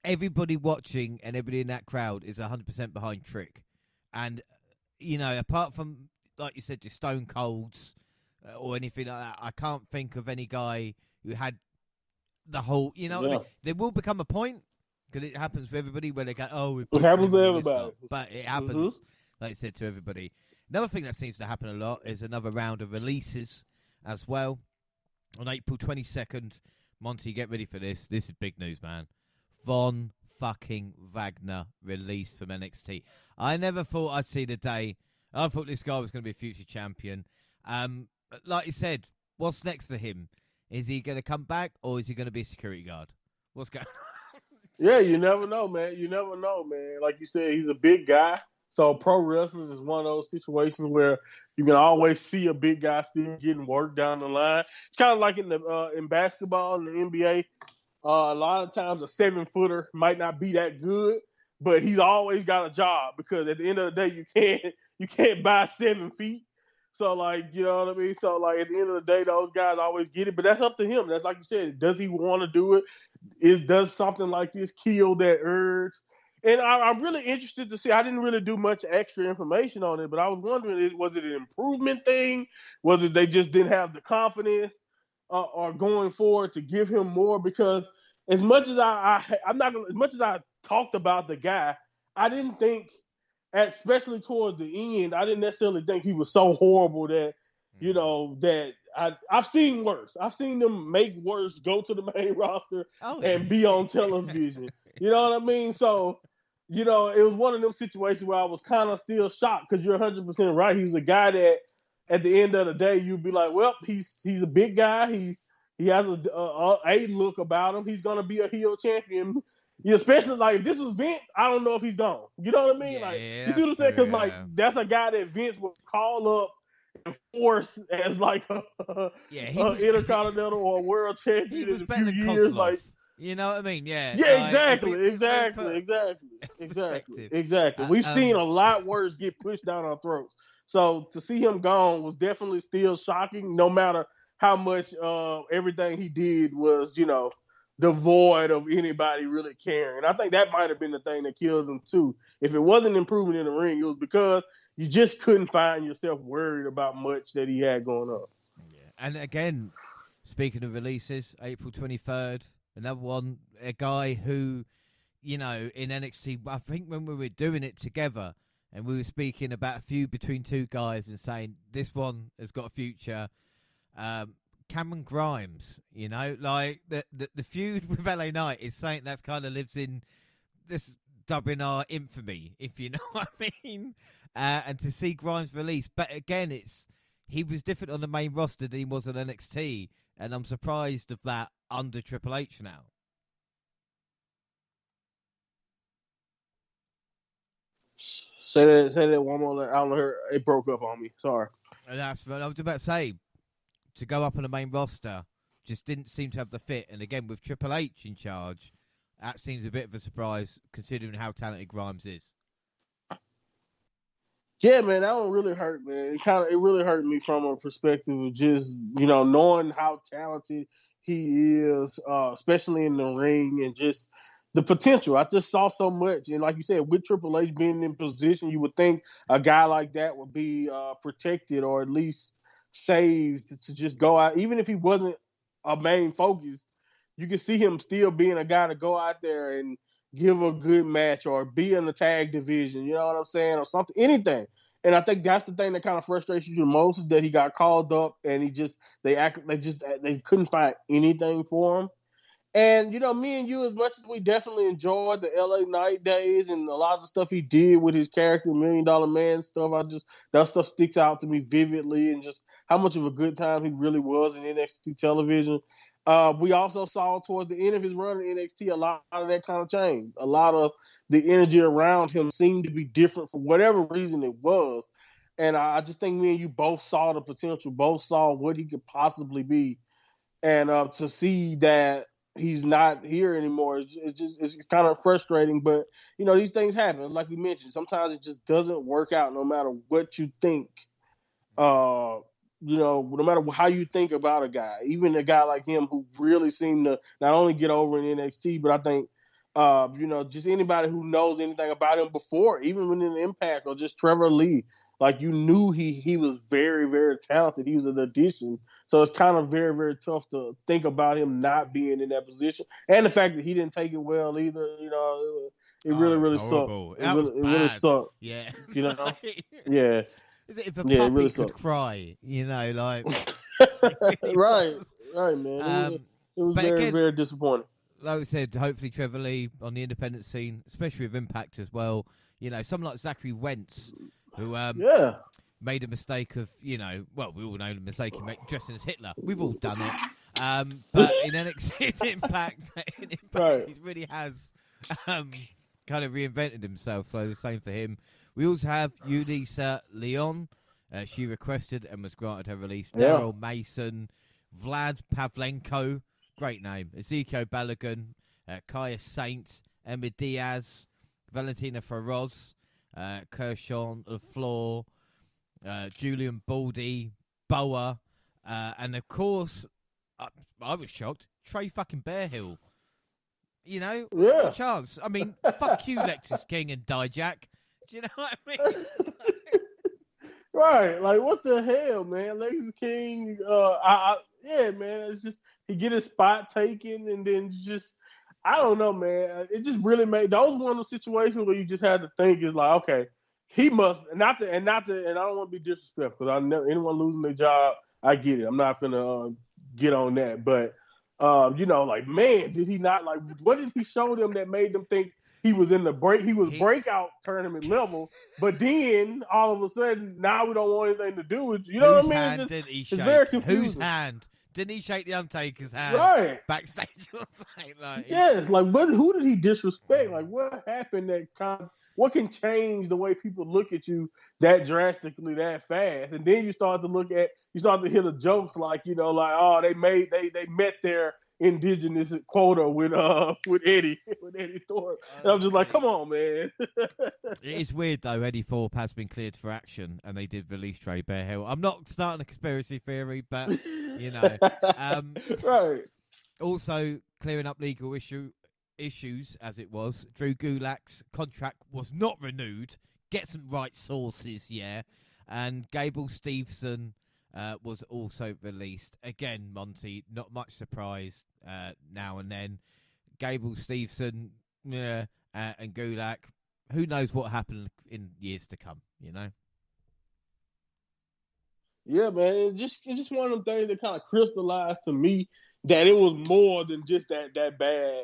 everybody watching and everybody in that crowd is 100% behind Trick. And apart from, like you said, just Stone Colds or anything like that, I can't think of any guy who had the whole, what I mean? There will become a point, because it happens with everybody, where they go, oh, it happens to everybody. But it happens, like I said, to everybody. Another thing that seems to happen a lot is another round of releases as well. On April 22nd, Monty, get ready for this. This is big news, man. Von fucking Wagner released from NXT. I never thought I'd see the day. I thought this guy was going to be a future champion. Like you said, what's next for him? Is he going to come back, or is he going to be a security guard? What's going on? Yeah, you never know, man. You never know, man. Like you said, he's a big guy. So pro wrestling is one of those situations where you can always see a big guy still getting work down the line. It's kind of like in basketball in the NBA. A lot of times a 7-footer might not be that good, but he's always got a job, because at the end of the day, you can't buy 7 feet. So you know what I mean? So at the end of the day, those guys always get it, but that's up to him. That's like you said. Does he want to do it? Does something like this kill that urge? And I'm really interested to see. I didn't really do much extra information on it, but I was wondering, was it an improvement thing? Was it they just didn't have the confidence or going forward to give him more? Because as much as as much as I talked about the guy, I didn't think, especially towards the end, I didn't necessarily think he was so horrible that, that I've seen worse. I've seen them make worse, go to the main roster and be on television. You know what I mean? So, it was one of them situations where I was kind of still shocked, because you're 100% right. He was a guy that at the end of the day, you'd be like, well, he's a big guy. He has a look about him. He's going to be a heel champion. Especially if this was Vince, I don't know if he's gone. You know what I mean? Yeah, you see what I'm saying? Because that's a guy that Vince would call up and force as Intercontinental or World Champion in a few years. You know what I mean? Yeah. Yeah, exactly. We've seen a lot worse get pushed down our throats. So to see him gone was definitely still shocking, no matter how much everything he did was, devoid of anybody really caring. I think that might have been the thing that killed him too. If it wasn't improvement in the ring, it was because you just couldn't find yourself worried about much that he had going on. Yeah. And again, speaking of releases, April 23rd, another one, a guy who, in NXT, I think when we were doing it together and we were speaking about a feud between two guys and saying this one has got a future, Cameron Grimes, the feud with LA Knight is something that kind of lives in this WNR infamy, if you know what I mean. And to see Grimes released, but again, he was different on the main roster than he was on NXT, and I'm surprised of that under Triple H now. Say that one more. I don't know. It broke up on me. Sorry. And that's what I was about to say. To go up on the main roster just didn't seem to have the fit. And again, with Triple H in charge, That seems a bit of a surprise considering how talented Grimes is. Yeah, man, that one really hurt, man. It really hurt me from a perspective of just knowing how talented he is, especially in the ring, and just the potential. I just saw so much, and like you said, with Triple H being in position, you would think a guy like that would be protected or at least saved to just go out, even if he wasn't a main focus. You can see him still being a guy to go out there and give a good match or be in the tag division, you know what I'm saying, or something, anything. And I think that's the thing that kind of frustrates you the most is that he got called up and they couldn't find anything for him. And me and you, as much as we definitely enjoyed the LA Knight days and a lot of the stuff he did with his character, Million Dollar Man stuff, that stuff sticks out to me vividly, and just how much of a good time he really was in NXT television. We also saw towards the end of his run in NXT a lot of that kind of change. A lot of the energy around him seemed to be different for whatever reason it was. And I just think me and you both saw the potential, both saw what he could possibly be, and to see that he's not here anymore, it's kind of frustrating. But these things happen, like we mentioned. Sometimes it just doesn't work out, no matter what you think. No matter how you think about a guy, even a guy like him who really seemed to not only get over in NXT, but I think, just anybody who knows anything about him before, even when in Impact, or just Trevor Lee, like you knew he was very, very talented. He was an addition. So it's kind of very, very tough to think about him not being in that position. And the fact that he didn't take it well either, it really, really sucked. It really sucked. Yeah. Yeah. Is it if a Yeah, it puppy really could sucked. cry, like right, man. It was but very, again, very disappointing. Like we said, hopefully Trevor Lee on the independent scene, especially with Impact as well. Someone like Zachary Wentz, who made a mistake of, we all know the mistake he made dressing as Hitler. We've all done it. But in NXT Impact, right. he really has kind of reinvented himself. So the same for him. We also have Ulisa Leon. She requested and was granted her release. Daryl Mason, Vlad Pavlenko, great name. Ezekiel Balogun, Kaya Saint, Emma Diaz, Valentina Feroz, Kershaw LaFleur, Julian Baldy, Boa, and of course, I was shocked, Trey fucking Bearhill. What a chance. I mean, fuck you, Lexus King and Dijak. Do you know what I mean? Right, like what the hell, man? Lexus King, man. It's just he get his spot taken, and then just I don't know, man. It just really made that was one of those situations where you just had to think is like, okay, he must and I don't want to be disrespectful because I know anyone losing their job, I get it. I'm not finna get on that, but like, man, did he not like? What did he show them that made them think he was in the breakout tournament level? But then all of a sudden, now we don't want anything to do with you. Know what I mean? Hand did he shake? It's very confusing. Whose hand? Didn't he shake the Undertaker's hand? Right. Backstage or something? Yes, like who did he disrespect? Like what happened what can change the way people look at you that drastically, that fast? And then you start to hear the jokes like, oh, they met their indigenous quota with Eddie Thorpe. And I'm just like, come on, man. It is weird though. Eddie Thorpe has been cleared for action, and they did release Trey Bearhill. I'm not starting a conspiracy theory, but right. Also, clearing up legal issues as it was. Drew Gulak's contract was not renewed. Get some right sources, and Gable Steveson was also released. Again, Monty, not much surprise now and then. Gable Steveson, and Gulak, who knows what happened in years to come, Yeah, man. It's just one of them things that kind of crystallized to me that it was more than just that bad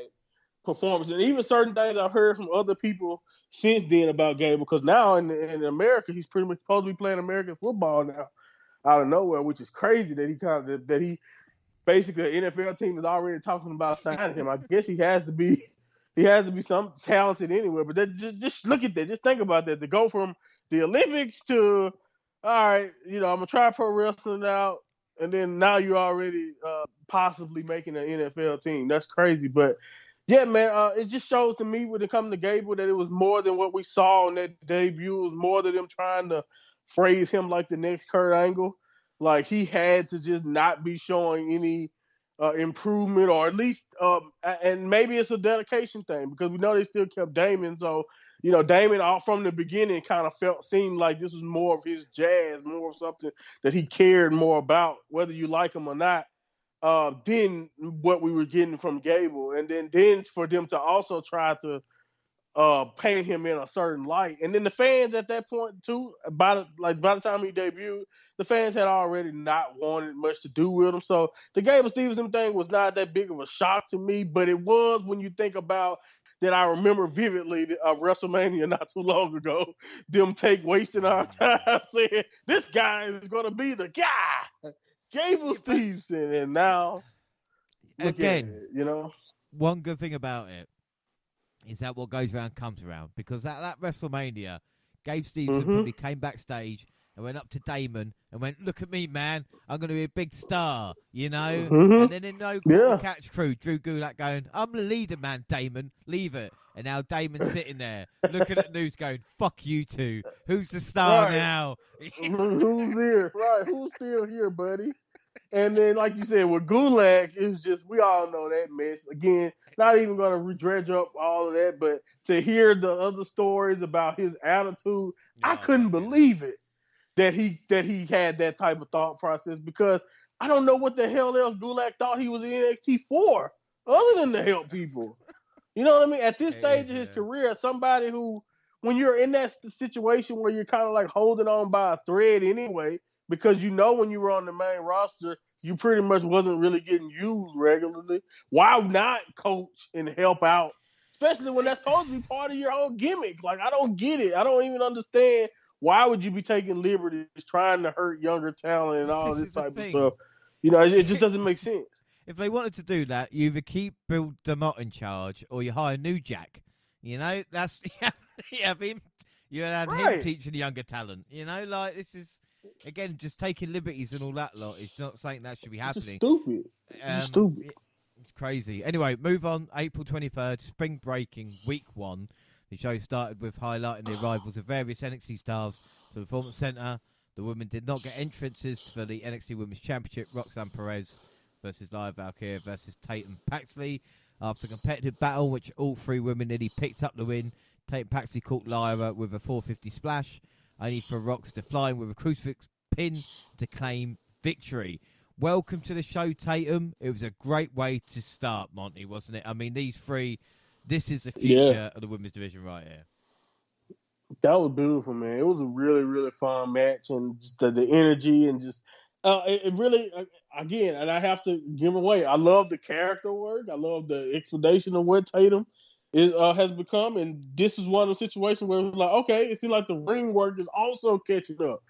performance. And even certain things I've heard from other people since then about Gable, because now in America, he's pretty much supposed to be playing American football now out of nowhere, which is crazy that he basically an NFL team is already talking about signing him. I guess he has to be some talented anywhere. But just look at that. Just think about that. To go from the Olympics to, all right, I'm going to try pro wrestling out, and then now you're already possibly making an NFL team. That's crazy. But, Yeah, man. It just shows to me when it comes to Gable that it was more than what we saw in that debut. It was more than them trying to phrase him like the next Kurt Angle. Like he had to just not be showing any improvement, or at least, and maybe it's a dedication thing because we know they still kept Damon. So Damon, all from the beginning, kind of seemed like this was more of his jazz, more of something that he cared more about, whether you like him or not, than what we were getting from Gable. And then for them to also try to paint him in a certain light. And then the fans at that point too, by the time he debuted, the fans had already not wanted much to do with him. So the Gable Stevenson thing was not that big of a shock to me, but it was when you think about that. I remember vividly WrestleMania not too long ago, them wasting our time saying this guy is going to be the guy, Gable Stevenson, and now look again, at it. One good thing about it is that what goes around comes around, because at that WrestleMania, Gabe Stevenson probably came backstage and went up to Damon and went, "Look at me, man! I'm going to be a big star," And then in No Quarter Catch Crew, Drew Gulak going, "I'm the leader, man, Damon, leave it." And now Damon's sitting there looking at the news going, "Fuck you two. Who's the star now?" Who's here? Right? Who's still here, buddy? And then, like you said, with Gulak, it's just, we all know that mess. Again, not even going to dredge up all of that, but to hear the other stories about his attitude, I couldn't believe it that he had that type of thought process, because I don't know what the hell else Gulak thought he was in NXT for, other than to help people. You know what I mean? At this stage of his career, somebody who, when you're in that situation where you're kind of like holding on by a thread anyway, because when you were on the main roster, you pretty much wasn't really getting used regularly. Why not coach and help out? Especially when that's supposed to be part of your whole gimmick. Like, I don't get it. I don't even understand, why would you be taking liberties trying to hurt younger talent and all this type of stuff? It just doesn't make sense. If they wanted to do that, you either keep Bill DeMott in charge or you hire New Jack. That's you have him. You had him teaching the younger talent. Like, this is, again, just taking liberties and all that lot. It's not something that should be happening. It's stupid. It's crazy. Anyway, move on. April 23rd, spring breaking, week 1. The show started with highlighting the arrivals of various NXT stars to the Performance Center. The women did not get entrances for the NXT Women's Championship. Roxanne Perez versus Lyra Valkyria versus Tatum Paxley. After a competitive battle, which all 3 women nearly picked up the win, Tatum Paxley caught Lyra with a 450 splash, only for Rox to fly in with a crucifix pin to claim victory. Welcome to the show, Tatum. It was a great way to start, Monty, wasn't it? I mean, these 3, this is the future of the women's division right here. That was beautiful, man. It was a really, really fun match, and just the energy, and just it really, again, and I have to give away, I love the character work. I love the explanation of what Tatum has become, and this is one of the situations where it was like, okay, it seems like the ring work is also catching up.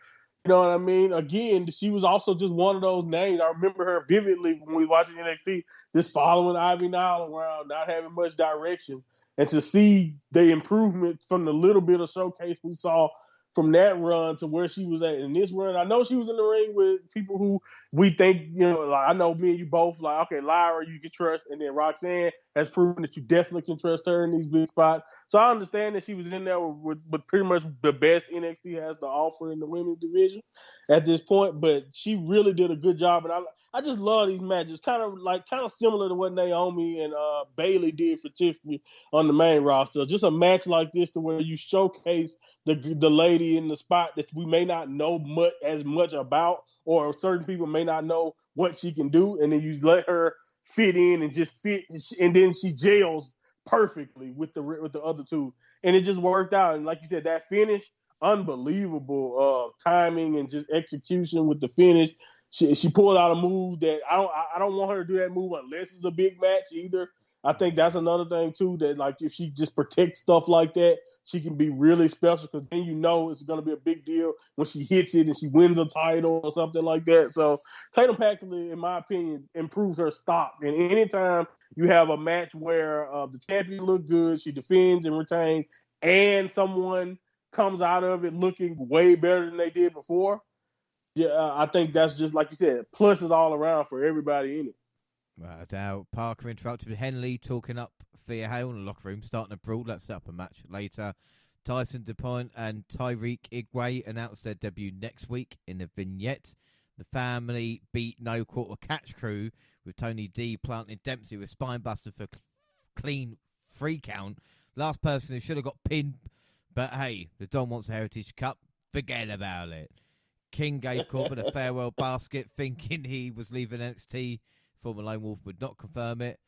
You know what I mean? Again, she was also just one of those names. I remember her vividly when we were watching NXT, just following Ivy Nile around, not having much direction. And to see the improvement from the little bit of showcase we saw from that run to where she was at in this run. I know she was in the ring with people who we think, like, I know me and you both, like, okay, Lyra, you can trust. And then Roxanne has proven that you definitely can trust her in these big spots. So I understand that she was in there with pretty much the best NXT has to offer in the women's division at this point. But she really did a good job. And I just love these matches, kind of similar to what Naomi and Bayley did for Tiffany on the main roster. Just a match like this to where you showcase the lady in the spot that we may not know as much about, or certain people may not know what she can do, and then you let her fit in and just fit, and then she gels perfectly with the other 2, and it just worked out. And like you said, that finish, unbelievable timing and just execution with the finish. She pulled out a move that I don't want her to do that move unless it's a big match either. I think that's another thing too, that like if she just protects stuff like that, she can be really special, because then it's going to be a big deal when she hits it and she wins a title or something like that. So Tatum Paxley, in my opinion, improves her stock. And anytime you have a match where the champion look good, she defends and retains, and someone comes out of it looking way better than they did before, I think that's just, like you said, pluses all around for everybody in it. Without a doubt. Parker interrupted with Henley talking up Thea Hale in the locker room, starting a brawl. Let's set up a match later. Tyson DuPont and Tyreek Igwe announced their debut next week in the vignette. The family beat No Quarter Catch Crew with Tony D planting Dempsey with spinebuster for clean 3 count. Last person who should have got pinned, but hey, the Don wants a Heritage Cup. Forget about it. King gave Corbin a farewell basket, thinking he was leaving NXT. Former Lone Wolf would not confirm it.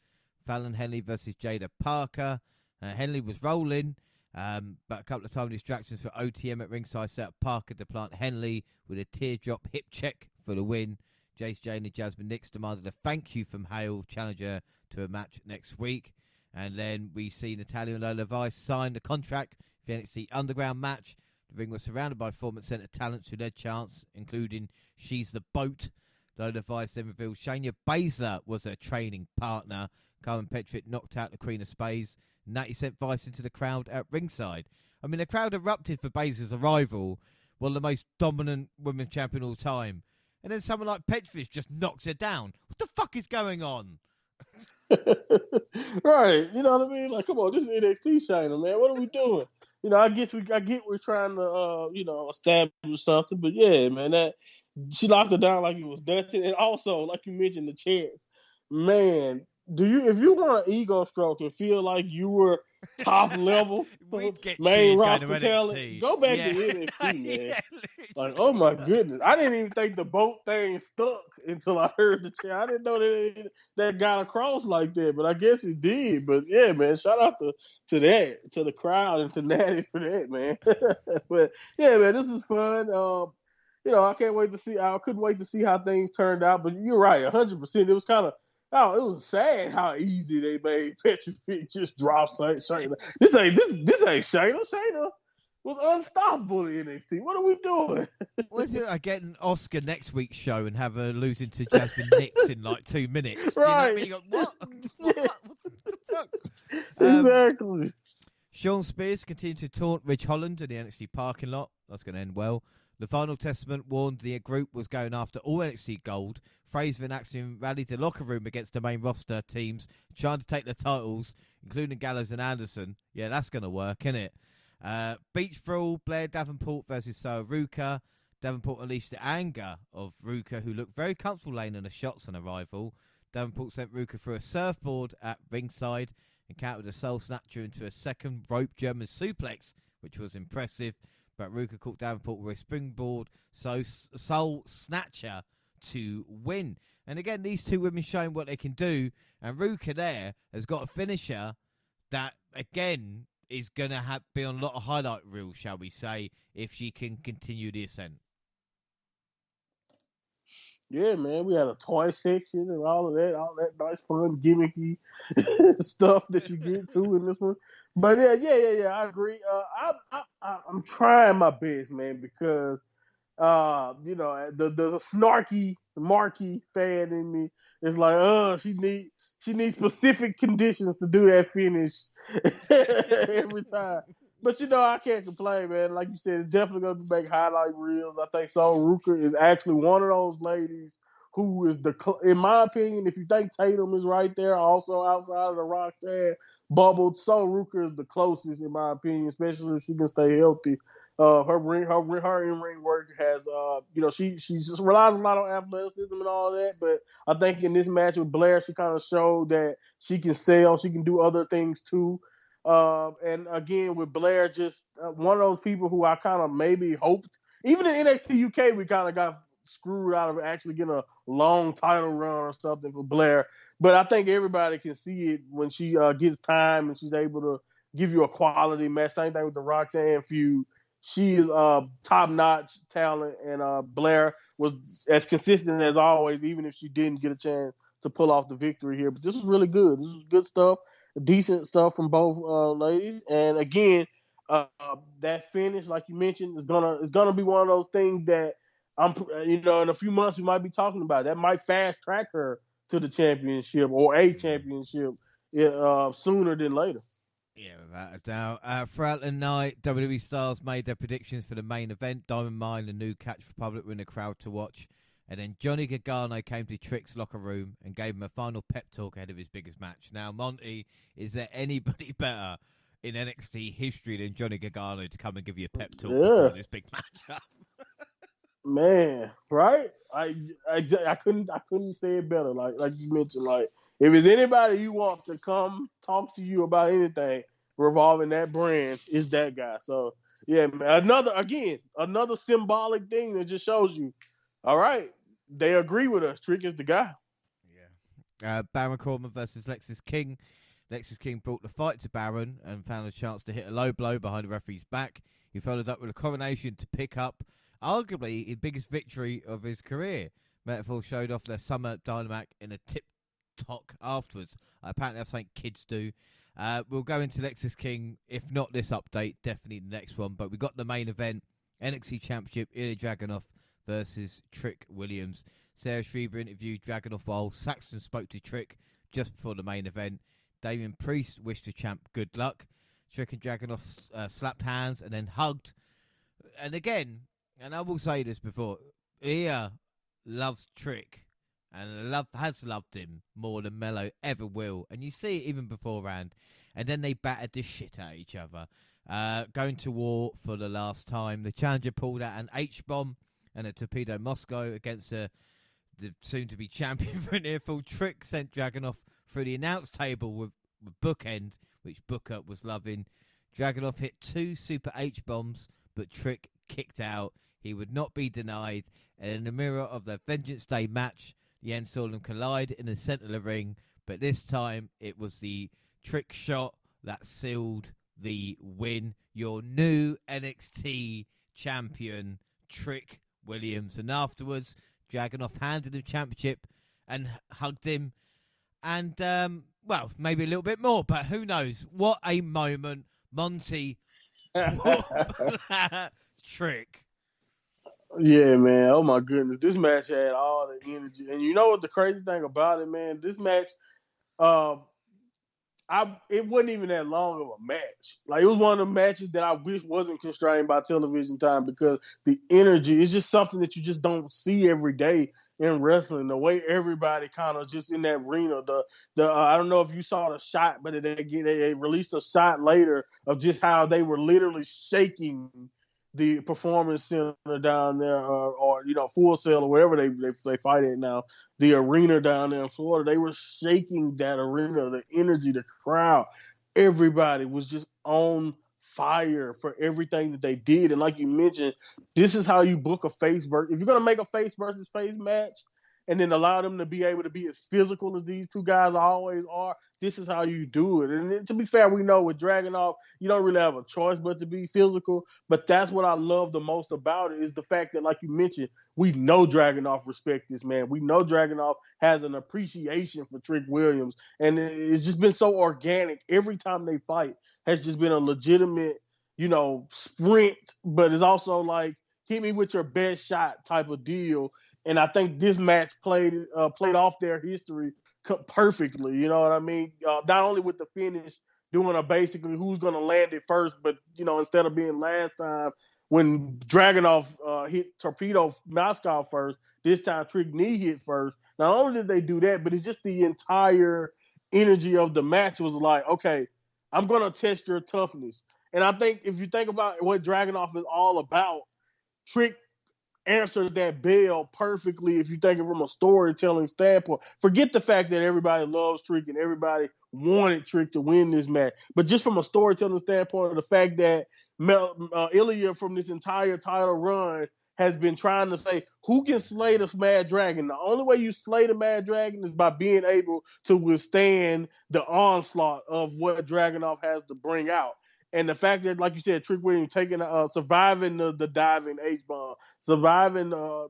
Fallon Henley versus Jada Parker. Henley was rolling, but a couple of time distractions for OTM at ringside set up Parker to plant Henley with a teardrop hip check for the win. Jace Jane and Jasmine Nix demanded a thank you from Hale, challenger to a match next week. And then we see Natalya and Lola Vice sign the contract for the NXT Underground match. The ring was surrounded by Performance Center talents who led chants, including She's the Boat. Lola Vice then revealed Shayna Baszler was her training partner. Carmen Petrick knocked out the Queen of Spades. Natty sent Vice into the crowd at ringside. I mean, the crowd erupted for Baszler's arrival, one of the most dominant women's champion of all time. And then someone like Petrick just knocks her down. What the fuck is going on? Right, you know what I mean? Like, come on, this is NXT Shayna, man. What are we doing? You know, I get we're trying to establish something, but yeah, man, that she locked her down like it was nothing. And also, like you mentioned, the chance, man. If you want an ego stroke and feel like you were top level main roster talent, go back to NXT, man. Yeah, like, oh my goodness, I didn't even think the boat thing stuck until I heard the chant. I didn't know that got across like that, but I guess it did. But yeah, man, shout out to the crowd and to Natty for that, man. But yeah, man, this is fun. I can't wait to see. I couldn't wait to see how things turned out. But you're right, 100%. It was kind of. Oh, it was sad how easy they made Petrovic just drop Shayna. This ain't Shayna. Shayna was unstoppable in NXT. What are we doing? Was it I get an Oscar next week's show and have her losing to Jasmine Nix in like 2 minutes? Right. Do you know what I mean? What the fuck? Exactly. Sean Spears continued to taunt Ridge Holland in the NXT parking lot. That's going to end well. The Final Testament warned the group was going after all NXT gold. Fraser and Axiom rallied the locker room against the main roster teams, trying to take the titles, including Gallows and Anderson. Yeah, that's going to work, isn't it? Beach Brawl, Blair Davenport versus Sarah Ruka. Davenport unleashed the anger of Ruka, who looked very comfortable laying on the shots on arrival. Davenport sent Ruka through a surfboard at ringside and countered a Soul Snatcher into a second rope German suplex, which was impressive. But Ruka caught Davenport with a springboard Soul Snatcher to win. And again, these two women showing what they can do. And Ruka there has got a finisher that, again, is going to be on a lot of highlight reels, shall we say, if she can continue the ascent. Yeah, man, we had a toy section and all that nice, fun, gimmicky stuff that you get to in this one. But yeah, I agree. I'm trying my best, man, because the snarky, marky fan in me is like, she needs specific conditions to do that finish every time. But I can't complain, man. Like you said, it's definitely going to make highlight reels. I think Sol Ruka is actually one of those ladies who is in my opinion, if you think Tatum is right there, also outside of the Roxanne bubble, Sol Ruka is the closest, in my opinion, especially if she can stay healthy. Her in-ring work has, she just relies a lot on athleticism and all that. But I think in this match with Blair, she kind of showed that she can sell, she can do other things too. And again, with Blair, just one of those people who I kind of maybe hoped, even in NXT UK, we kind of got screwed out of actually getting a long title run or something for Blair. But I think everybody can see it when she gets time and she's able to give you a quality match. Same thing with the Roxanne feud. She is top-notch talent, and Blair was as consistent as always, even if she didn't get a chance to pull off the victory here. But this was really good. This was good stuff, decent stuff from both ladies. And again, that finish, like you mentioned, is gonna be one of those things that in a few months we might be talking about. That might fast track her to the championship or a championship sooner than later. Yeah, without a doubt. Throughout the night, WWE stars made their predictions for the main event. Diamond Mine and New Catch Republic were in the crowd to watch. And then Johnny Gargano came to Trick's locker room and gave him a final pep talk ahead of his biggest match. Now, Monty, is there anybody better in NXT history than Johnny Gargano to come and give you a pep talk before this big matchup? Man, right? I couldn't say it better. Like you mentioned, like if it's anybody you want to come talk to you about anything revolving that brand, is that guy. So yeah, man, another symbolic thing that just shows you, all right, they agree with us. Trick is the guy. Yeah. Baron Corbin versus Lexis King. Lexis King brought the fight to Baron and found a chance to hit a low blow behind the referee's back. He followed up with a coronation to pick up arguably the biggest victory of his career. Metaphor showed off their summer dynamic in a tip-tock afterwards. Apparently that's something kids do. We'll go into Lexis King, if not this update, definitely the next one. But we got the main event, NXT Championship, Ilya Dragunov versus Trick Williams. Sarah Schreiber interviewed Dragunov while Saxton spoke to Trick just before the main event. Damien Priest wished the champ good luck. Trick and Dragunov slapped hands and then hugged. And again, and I will say this before, Ilya loves Trick and has loved him more than Mello ever will. And you see it even beforehand. And then they battered the shit out of each other. Going to war for the last time. The challenger pulled out an H-bomb and a Torpedo Moscow against the soon-to-be champion for an earful. Trick sent Dragunov through the announce table with bookend, which Booker was loving. Dragunov hit 2 Super H-bombs, but Trick kicked out. He would not be denied. And in the mirror of the Vengeance Day match, Jens saw them collide in the center of the ring, but this time it was the Trick shot that sealed the win. Your new NXT champion, Trick Williams. And afterwards, Dragunov handed the championship and hugged him. And, well, maybe a little bit more, but who knows? What a moment. Monty. Trick. Yeah, man. Oh my goodness, this match had all the energy, and you know what the crazy thing about it, man? This match, it wasn't even that long of a match. Like, it was one of the matches that I wish wasn't constrained by television time, because the energy is just something that you just don't see every day in wrestling. The way everybody kind of just in that arena. I don't know if you saw the shot, but they released a shot later of just how they were literally shaking the Performance Center down there, or Full Sail, or wherever they fight it now, the arena down there in Florida. They were shaking that arena, the energy, the crowd. Everybody was just on fire for everything that they did. And like you mentioned, this is how you book a face versus. If you're gonna make a face versus face match, and then allow them to be able to be as physical as these two guys always are, this is how you do it. And to be fair, we know with Dragunov, you don't really have a choice but to be physical. But that's what I love the most about it, is the fact that, like you mentioned, we know Dragunov respects this man. We know Dragunov has an appreciation for Trick Williams. And it's just been so organic. Every time they fight has just been a legitimate, sprint, but it's also like, hit me with your best shot type of deal. And I think this match played off their history perfectly. You know what I mean? Not only with the finish, doing a basically who's going to land it first, but instead of being last time when Dragunov hit Torpedo Moscow first, this time Trick knee hit first. Not only did they do that, but it's just the entire energy of the match was like, okay, I'm going to test your toughness. And I think if you think about what Dragunov is all about, Trick answered that bell perfectly if you think it from a storytelling standpoint. Forget the fact that everybody loves Trick and everybody wanted Trick to win this match. But just from a storytelling standpoint, the fact that Ilya from this entire title run has been trying to say, who can slay the Mad Dragon? The only way you slay the Mad Dragon is by being able to withstand the onslaught of what Dragunov has to bring out. And the fact that, like you said, Trick Williams surviving the diving H-bomb, surviving the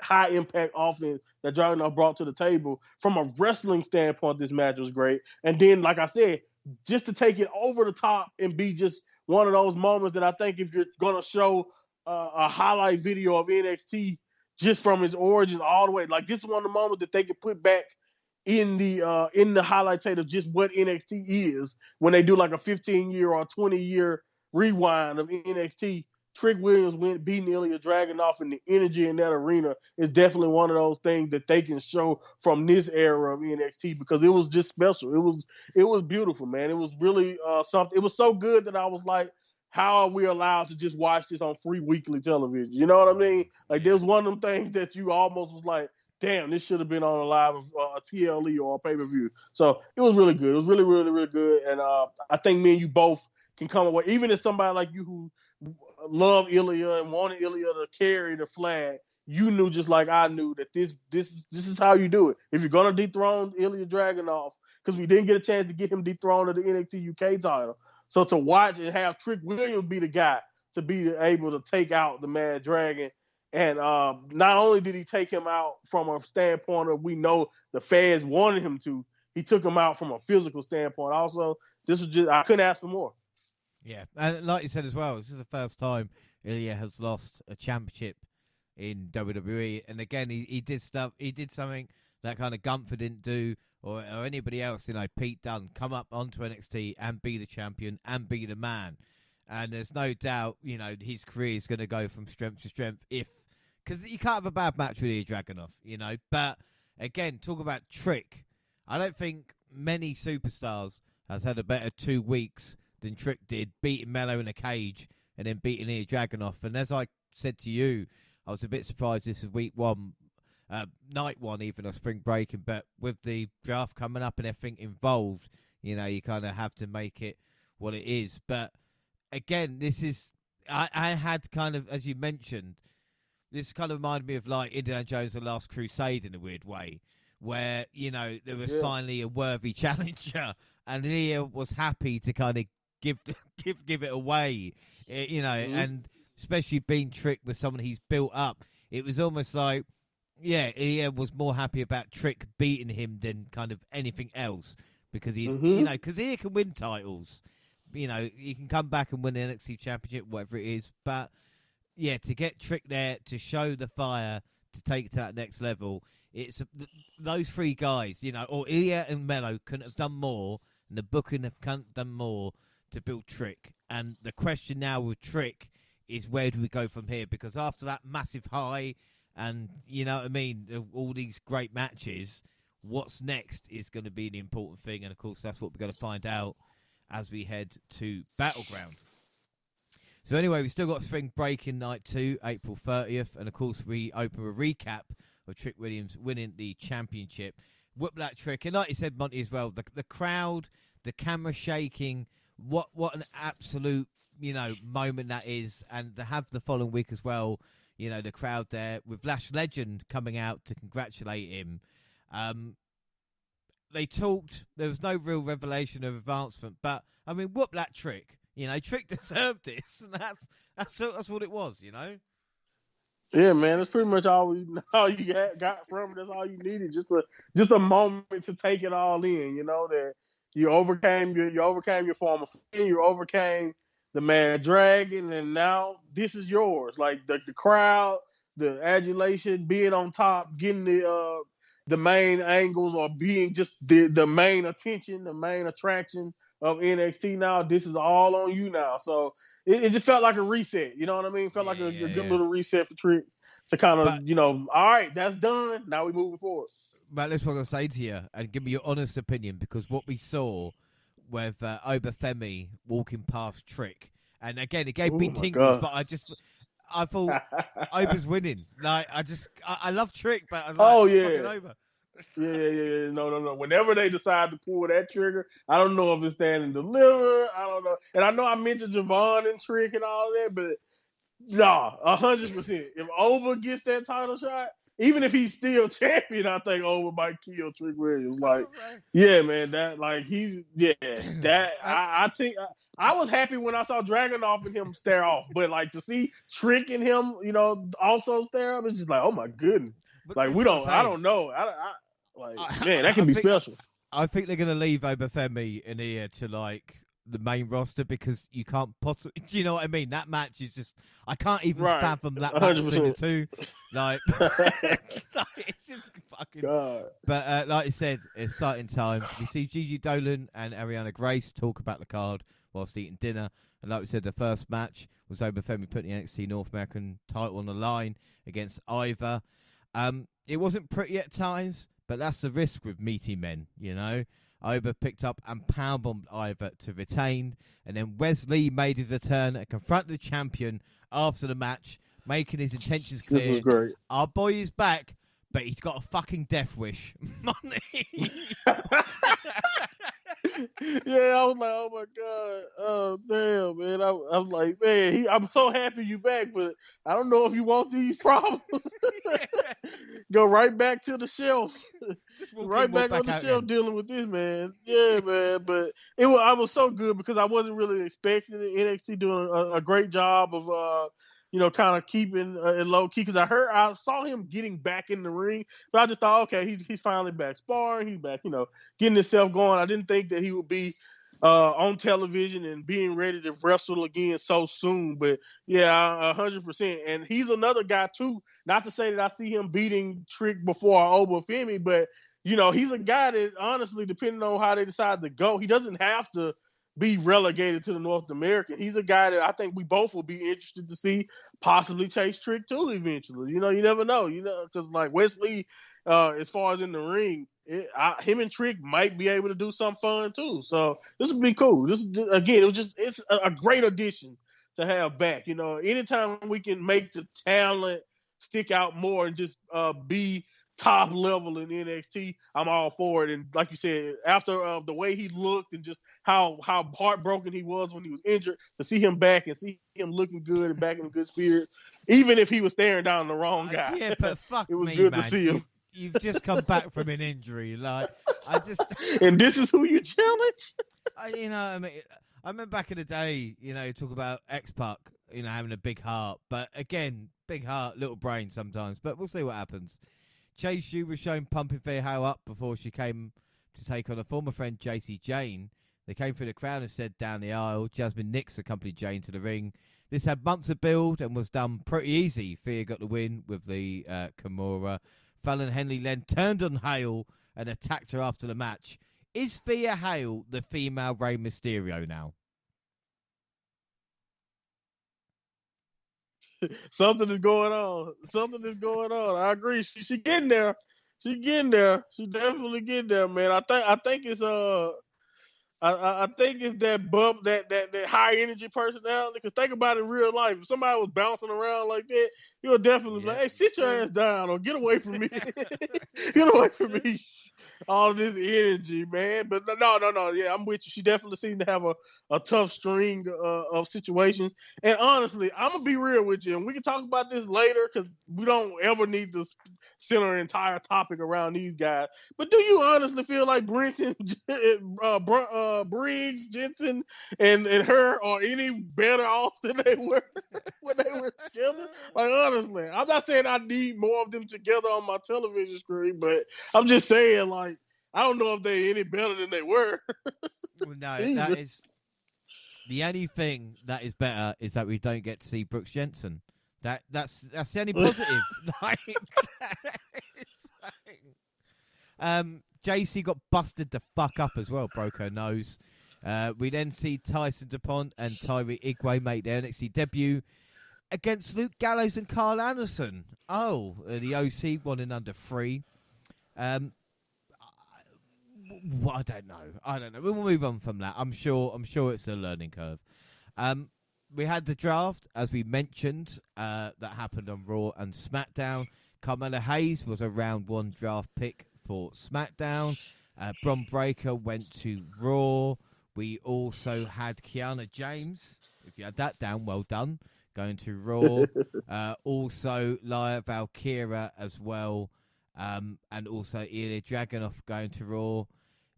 high impact offense that Dragunov brought to the table. From a wrestling standpoint, this match was great. And then, like I said, just to take it over the top and be just one of those moments that I think if you're gonna show a highlight video of NXT just from its origins all the way, like this is one of the moments that they could put back in the highlight tape of just what NXT is when they do like a 15-year or 20-year rewind of NXT. Trick Williams beating Ilya Dragunov, and the energy in that arena is definitely one of those things that they can show from this era of NXT, because it was just special. It was beautiful, man. It was really something. It was so good that I was like, how are we allowed to just watch this on free weekly television? You know what I mean? Like, there's one of them things that you almost was like, damn, this should have been on a live PLE or a pay-per-view. So it was really good. It was really, really, really good. And I think me and you both can come away, even as somebody like you who love Ilya and wanted Ilya to carry the flag, you knew just like I knew that this is how you do it. If you're gonna dethrone Ilya Dragunov, because we didn't get a chance to get him dethroned of the NXT UK title, so to watch and have Trick Williams be the guy to be able to take out the Mad Dragon, and not only did he take him out from a standpoint of, we know the fans wanted him to, he took him out from a physical standpoint. Also, this was just, I couldn't ask for more. Yeah, and like you said as well, this is the first time Ilya has lost a championship in WWE. And again, he did stuff. He did something that kind of Gunther didn't do, or anybody else. You know, Pete Dunne come up onto NXT and be the champion and be the man. And there's no doubt, you know, his career is going to go from strength to strength because you can't have a bad match with Ilya Dragunov, you know. But again, talk about Trick. I don't think many superstars has had a better 2 weeks than Trick did, beating Mello in a cage and then beating Ilya Dragunov. And as I said to you, I was a bit surprised this is week one, night one even of spring breaking, but with the draft coming up and everything involved, you know, you kind of have to make it what it is. But again, this is, I had kind of, as you mentioned, this kind of reminded me of like Indiana Jones and the Last Crusade in a weird way, where, you know, there was finally a worthy challenger, and Ilya was happy to kind of give it away, you know, and especially being Trick with someone he's built up, it was almost like, yeah, Ilya was more happy about Trick beating him than kind of anything else, because he, you know, because Ilya can win titles, you know, he can come back and win the NXT Championship, whatever it is, but yeah, to get Trick there, to show the fire, to take it to that next level, it's those three guys, you know, or Ilya and Mello couldn't have done more, and the booking have done more to build Trick. And the question now with Trick is, where do we go from here? Because after that massive high and, you know what I mean, all these great matches, what's next is going to be the important thing. And, of course, that's what we're going to find out as we head to Battleground. So, anyway, we've still got Spring Breaking Night 2, April 30th. And, of course, we open a recap of Trick Williams winning the championship. Whoop that Trick. And like you said, Monty, as well, the crowd, the camera shaking, what an absolute, you know, moment that is. And to have the following week as well, you know, the crowd there with Lash Legend coming out to congratulate him. They talked, there was no real revelation of advancement, but I mean, whoop that Trick. You know, Trick deserved this, and that's what it was, you know. Yeah, man, that's pretty much all you got from it. That's all you needed, just a moment to take it all in. You know, that you overcame your former friend, you overcame the Mad Dragon, and now this is yours. Like the crowd, the adulation, being on top, getting the main angles, or being just the main attention, the main attraction of NXT now. This is all on you now. So it just felt like a reset. You know what I mean? It felt like a good little reset for Trick to kind of, you know, all right, that's done. Now we're moving forward. But that's what I'm going to say to you, and give me your honest opinion, because what we saw with Obafemi walking past Trick, and again, it gave me tingles, but I thought Oba's winning. Like, I love Trick, but I was like, fucking over. Yeah. No. Whenever they decide to pull that trigger, I don't know if it's stand and deliver. I don't know. And I know I mentioned Javon and Trick and all that, but nah, 100%. If Oba gets that title shot, even if he's still champion, I think Oba might kill Trick Williams. Like, yeah, man, that like I think I was happy when I saw Dragunov and him stare off, but like to see Trick and him, you know, also stare up, it's just like, oh my goodness. But like I don't know. Man, that can be special. I think they're gonna leave Obafemi in here to like the main roster, because you can't possibly. Do you know what I mean? That match is just, I can't even fathom that match between the two. Like, it's just fucking. God. But like I said, exciting times. We see Gigi Dolan and Ariana Grace talk about the card whilst eating dinner. And like we said, the first match was Obafemi putting the NXT North American title on the line against Ivar. It wasn't pretty at times, but that's the risk with meaty men, you know. Oba picked up and powerbombed Ivar to retain, and then Wesley made his return and confronted the champion after the match, making his intentions clear. This was great. Our boy is back, but he's got a fucking death wish. Monty. Yeah, I was like, oh my god, oh damn, man. I was like, man, I'm so happy you back, but I don't know if you want these problems. Go right back to the shelf, right back on the shelf dealing with this, man. Yeah, man. But I was so good because I wasn't really expecting it. NXT doing a great job of kind of keeping it low key, because I saw him getting back in the ring, but I just thought, okay, he's finally back sparring, he's back, getting himself going. I didn't think that he would be on television and being ready to wrestle again so soon, but yeah, 100%. And he's another guy too. Not to say that I see him beating Trick before Obafemi, but he's a guy that honestly, depending on how they decide to go, he doesn't have to be relegated to the North American. He's a guy that I think we both will be interested to see possibly chase Trick too eventually. You never know, because like Wesley, as far as in the ring, him and Trick might be able to do something fun too. So this would be cool. It's a great addition to have back. Anytime we can make the talent stick out more and just be top level in NXT, I'm all for it. And like you said, after the way he looked and just how heartbroken he was when he was injured, to see him back and see him looking good and back in good spirits, even if he was staring down the wrong guy. Yeah, but fuck it was me, good man. to see him. You've just come back from an injury, and this is who you challenge. I remember back in the day, talk about X-Pac, having a big heart, but again, big heart, little brain sometimes. But we'll see what happens. Chase Yu was shown pumping Fairhouse up before she came to take on a former friend, JC Jane. They came through the crowd and said down the aisle. Jasmine Nix accompanied Jane to the ring. This had months of build and was done pretty easy. Thea got the win with the Kimura. Fallon Henley then turned on Hale and attacked her after the match. Is Thea Hale the female Rey Mysterio now? Something is going on. I agree. She getting there. She definitely getting there, man. I think it's I think it's that bump, that high energy personality. Because think about it in real life. If somebody was bouncing around like that, you'll definitely be like, hey, sit your ass down or get away from me. Get away from me. All this energy, man. But no. Yeah, I'm with you. She definitely seemed to have a tough string of situations. And honestly, I'm going to be real with you. And we can talk about this later because we don't ever need to center an entire topic around these guys. But do you honestly feel like Brenton, Briggs, Jensen, and her are any better off than they were when they were together? Like, honestly, I'm not saying I need more of them together on my television screen, but I'm just saying, like, I don't know if they're any better than they were. Well, no, that is the only thing that is better is that we don't get to see Brooks Jensen. That's the only positive. JC got busted the fuck up as well, broke her nose. We then see Tyson DuPont and Tyree Igwe make their NXT debut against Luke Gallows and Carl Anderson. The OC won in under 3. I don't know. We'll move on from that. I'm sure it's a learning curve. We had the draft, as we mentioned, that happened on Raw and SmackDown. Carmella Hayes was a round 1 draft pick for SmackDown. Bron Breakker went to Raw. We also had Kiana James. If you had that down, well done. Going to Raw. Also, Lyra Valkyria as well. And also Ilya Dragunov going to Raw.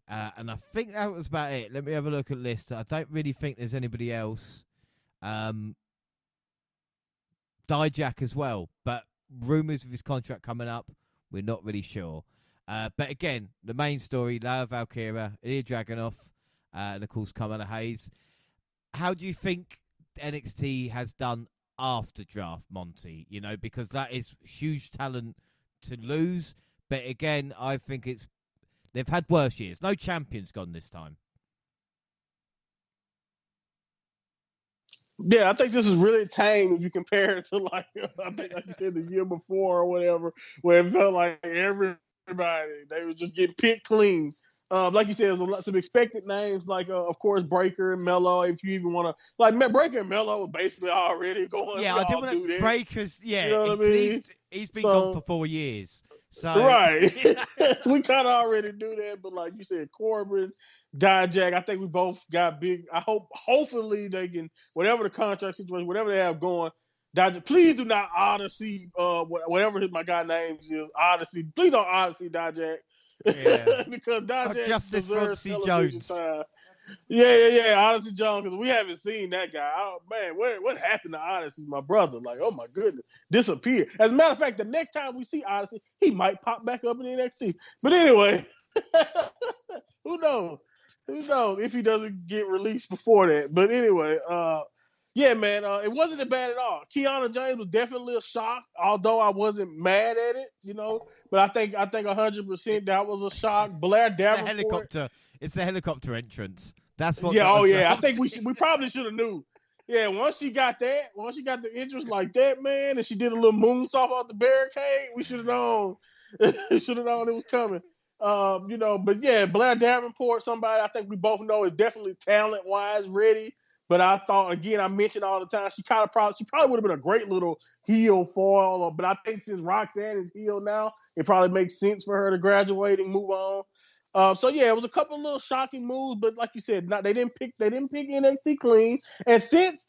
And I think that was about it. Let me have a look at the list. I don't really think there's anybody else. Dijak as well. But rumours of his contract coming up, we're not really sure. But again, the main story, Lyra Valkyria, Ilya Dragunov, and of course Carmella Hayes. How do you think NXT has done after draft, Monty? Because that is huge talent to lose. But again, I think they've had worse years. No champions gone this time. Yeah, I think this is really tame if you compare it to like I think like you said the year before or whatever, where it felt like everybody they were just getting picked clean. Like you said, there's a lot some expected names like of course Breaker and Mello. If you even want to like Breaker and Mello were basically already going. Yeah, We I didn't all want do to that. Breakers. You Yeah, know what I because mean? he's been gone for So 4 years. So right, you know. we kind of already do that. But like you said, Corbin, Dijak, I think we both got big. Hopefully they can whatever the contract situation, whatever they have going. Dijak, please do not Odyssey, whatever my guy names is Odyssey. Please don't Odyssey Dijak Yeah. because Dijak Justice for deserves C. television Jones. time. Yeah. Odyssey Jones, because we haven't seen that guy. Oh, man, what happened to Odyssey, my brother? Like, oh my goodness, disappeared. As a matter of fact, the next time we see Odyssey, he might pop back up in NXT. But anyway, who knows? Who knows if he doesn't get released before that? But anyway, yeah, man, it wasn't bad at all. Kiana James was definitely a shock, although I wasn't mad at it, you know. But I think 100% that was a shock. Blair It's a Davenport. helicopter. It's the helicopter entrance. That's what Yeah, got oh her yeah. I jumped. think we probably should have knew. Yeah, once she got the interest like that, man, and she did a little moonsault off the barricade, we should have known. Should have known it was coming. You know, but yeah, Blair Davenport, somebody I think we both know is definitely talent wise ready. But I thought again, I mentioned all the time, she probably would have been a great little heel foil. But I think since Roxanne is heel now, it probably makes sense for her to graduate and move on. So yeah, it was a couple of little shocking moves, but like you said, they didn't pick NXT clean. And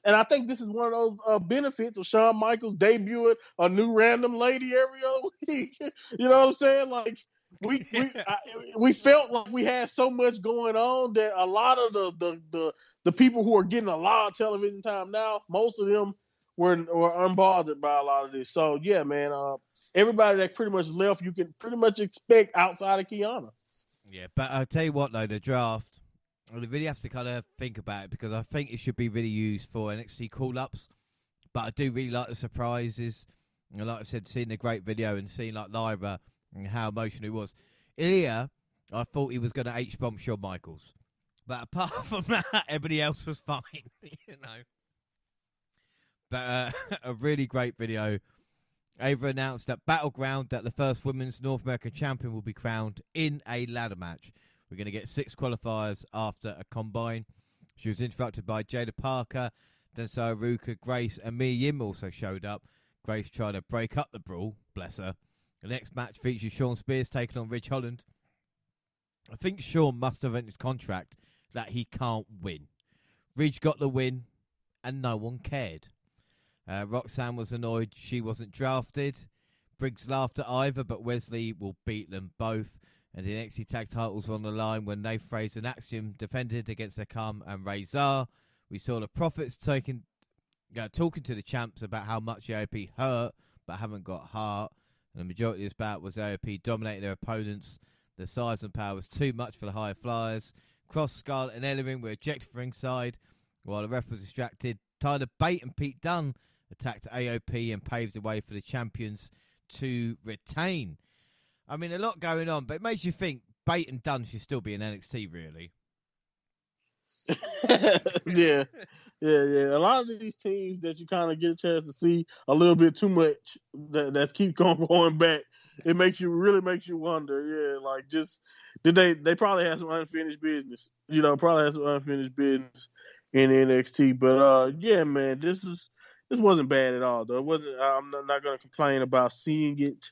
I think this is one of those benefits of Shawn Michaels debuting a new random lady every other week. You know what I'm saying? Like we felt like we had so much going on that a lot of the people who are getting a lot of television time now, most of them were unbothered by a lot of this. So yeah, man, everybody that pretty much left, you can pretty much expect outside of Kiana. Yeah, but I'll tell you what, though, the draft, well, you really have to kind of think about it because I think it should be really used for NXT call-ups. But I do really like the surprises. And like I said, seeing the great video and seeing like Lyra and how emotional he was. Ilya, I thought he was going to H-bomb Shawn Michaels. But apart from that, everybody else was fine, you know. But a really great video. Ava announced at Battleground that the first women's North American champion will be crowned in a ladder match. We're going to get 6 qualifiers after a combine. She was interrupted by Jada Parker, Denso Aruka, Grace, and Mia Yim also showed up. Grace trying to break up the brawl, bless her. The next match features Sean Spears taking on Ridge Holland. I think Sean must have in his contract that he can't win. Ridge got the win, and no one cared. Roxanne was annoyed she wasn't drafted. Briggs laughed at Ivor, but Wesley will beat them both. And the NXT tag titles were on the line when Nate Fraser and Axiom defended against Akam and Razor. We saw the Profits talking to the champs about how much AOP hurt but haven't got heart. And the majority of this bout was AOP dominating their opponents. The size and power was too much for the high flyers. Cross, Scarlett and Ellering were ejected from ringside while the ref was distracted. Tyler Bate and Pete Dunne attacked AOP and paved the way for the champions to retain. I mean, a lot going on, but it makes you think Bate and Dunne should still be in NXT, really. Yeah. A lot of these teams that you kind of get a chance to see a little bit too much that keep going back, it really makes you wonder. Yeah, like just they probably have some unfinished business. You know, probably have some unfinished business in NXT. But yeah, man, this wasn't bad at all. Though it wasn't. I'm not going to complain about seeing it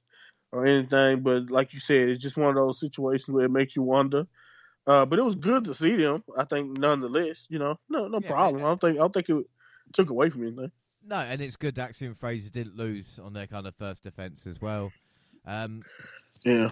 or anything. But like you said, it's just one of those situations where it makes you wonder. But it was good to see them. I think nonetheless, you know, no problem. I don't think it took away from anything. No, and it's good that Axiom and Fraser didn't lose on their kind of first defense as well. Yeah.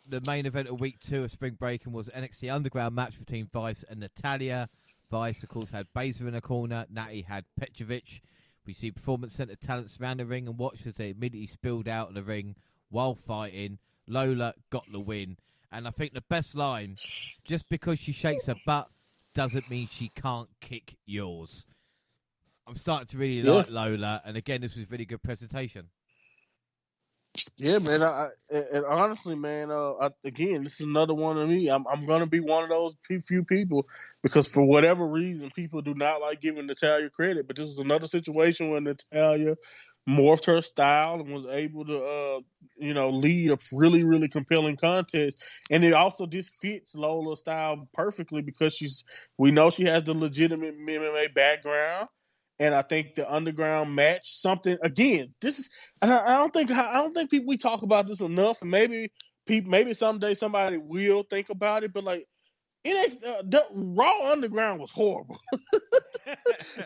The main event of week 2 of Spring Breaking was NXT Underground match between Vice and Natalia. Vice, of course, had Baszler in a corner. Natty had Petrovic. We see Performance Center talent surround the ring and watch as they immediately spilled out of the ring while fighting. Lola got the win. And I think the best line, just because she shakes her butt doesn't mean she can't kick yours. I'm starting to really like Lola. And again, this was a really good presentation. Yeah, man. And honestly, man. Again, this is another one of me. I'm gonna be one of those few people because for whatever reason, people do not like giving Natalia credit. But this is another situation where Natalia morphed her style and was able to, lead a really, really compelling contest. And it also just fits Lola's style perfectly because we know she has the legitimate MMA background. And I think the underground match something again. This is I don't think people we talk about this enough. And maybe someday somebody will think about it. But like the Raw Underground was horrible.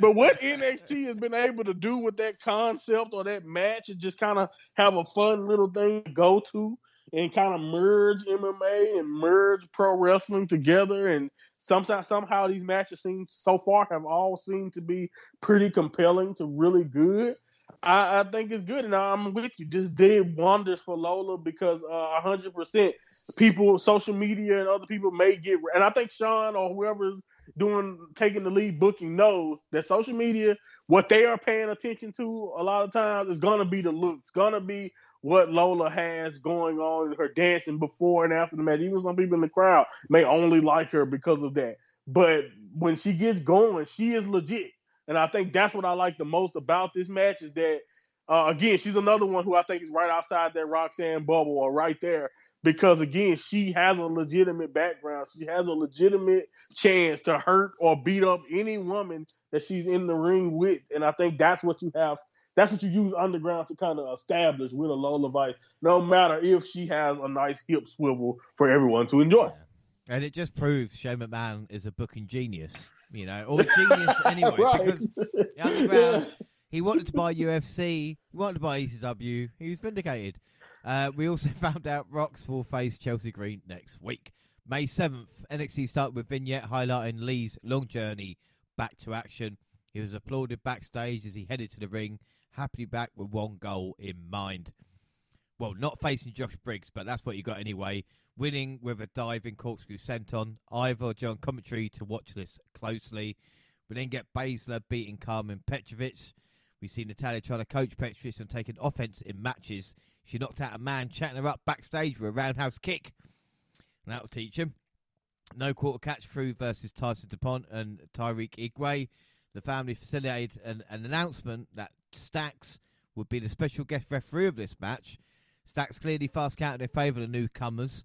But what NXT has been able to do with that concept or that match is just kind of have a fun little thing to go to and kind of merge MMA and merge pro wrestling together. And somehow these matches have all seemed to be pretty compelling to really good. I think it's good, and I'm with you. This did wonders for Lola because 100% people, social media, and other people may get, and I think Sean or whoever taking the lead booking knows that social media, what they are paying attention to a lot of times is gonna be the looks, gonna be what Lola has going on in her dancing before and after the match. Even some people in the crowd may only like her because of that. But when she gets going, she is legit. And I think that's what I like the most about this match is that, again, she's another one who I think is right outside that Roxanne bubble or right there because, again, she has a legitimate background. She has a legitimate chance to hurt or beat up any woman that she's in the ring with. And I think that's what you have. That's what you use Underground to kind of establish with a Lola Vice, no matter if she has a nice hip swivel for everyone to enjoy. Yeah. And it just proves Shane McMahon is a booking genius, or a genius anyway. Right. Because the Underground, he wanted to buy UFC, he wanted to buy ECW, he was vindicated. We also found out Rox will face Chelsea Green next week. May 7th, NXT started with vignette highlighting Lee's long journey back to action. He was applauded backstage as he headed to the ring, happily back with one goal in mind. Well, not facing Josh Briggs, but that's what you got anyway. Winning with a diving corkscrew senton. Ivor John commentary to watch this closely. We then get Baszler beating Carmen Petrovic. We see Natalia trying to coach Petrovic on taking offense in matches. She knocked out a man, chatting her up backstage with a roundhouse kick. And that'll teach him. No quarter catch through versus Tyson DuPont and Tyreek Igwe. The family facilitated an announcement that Stax would be the special guest referee of this match. Stax clearly fast counted in favour of the newcomers.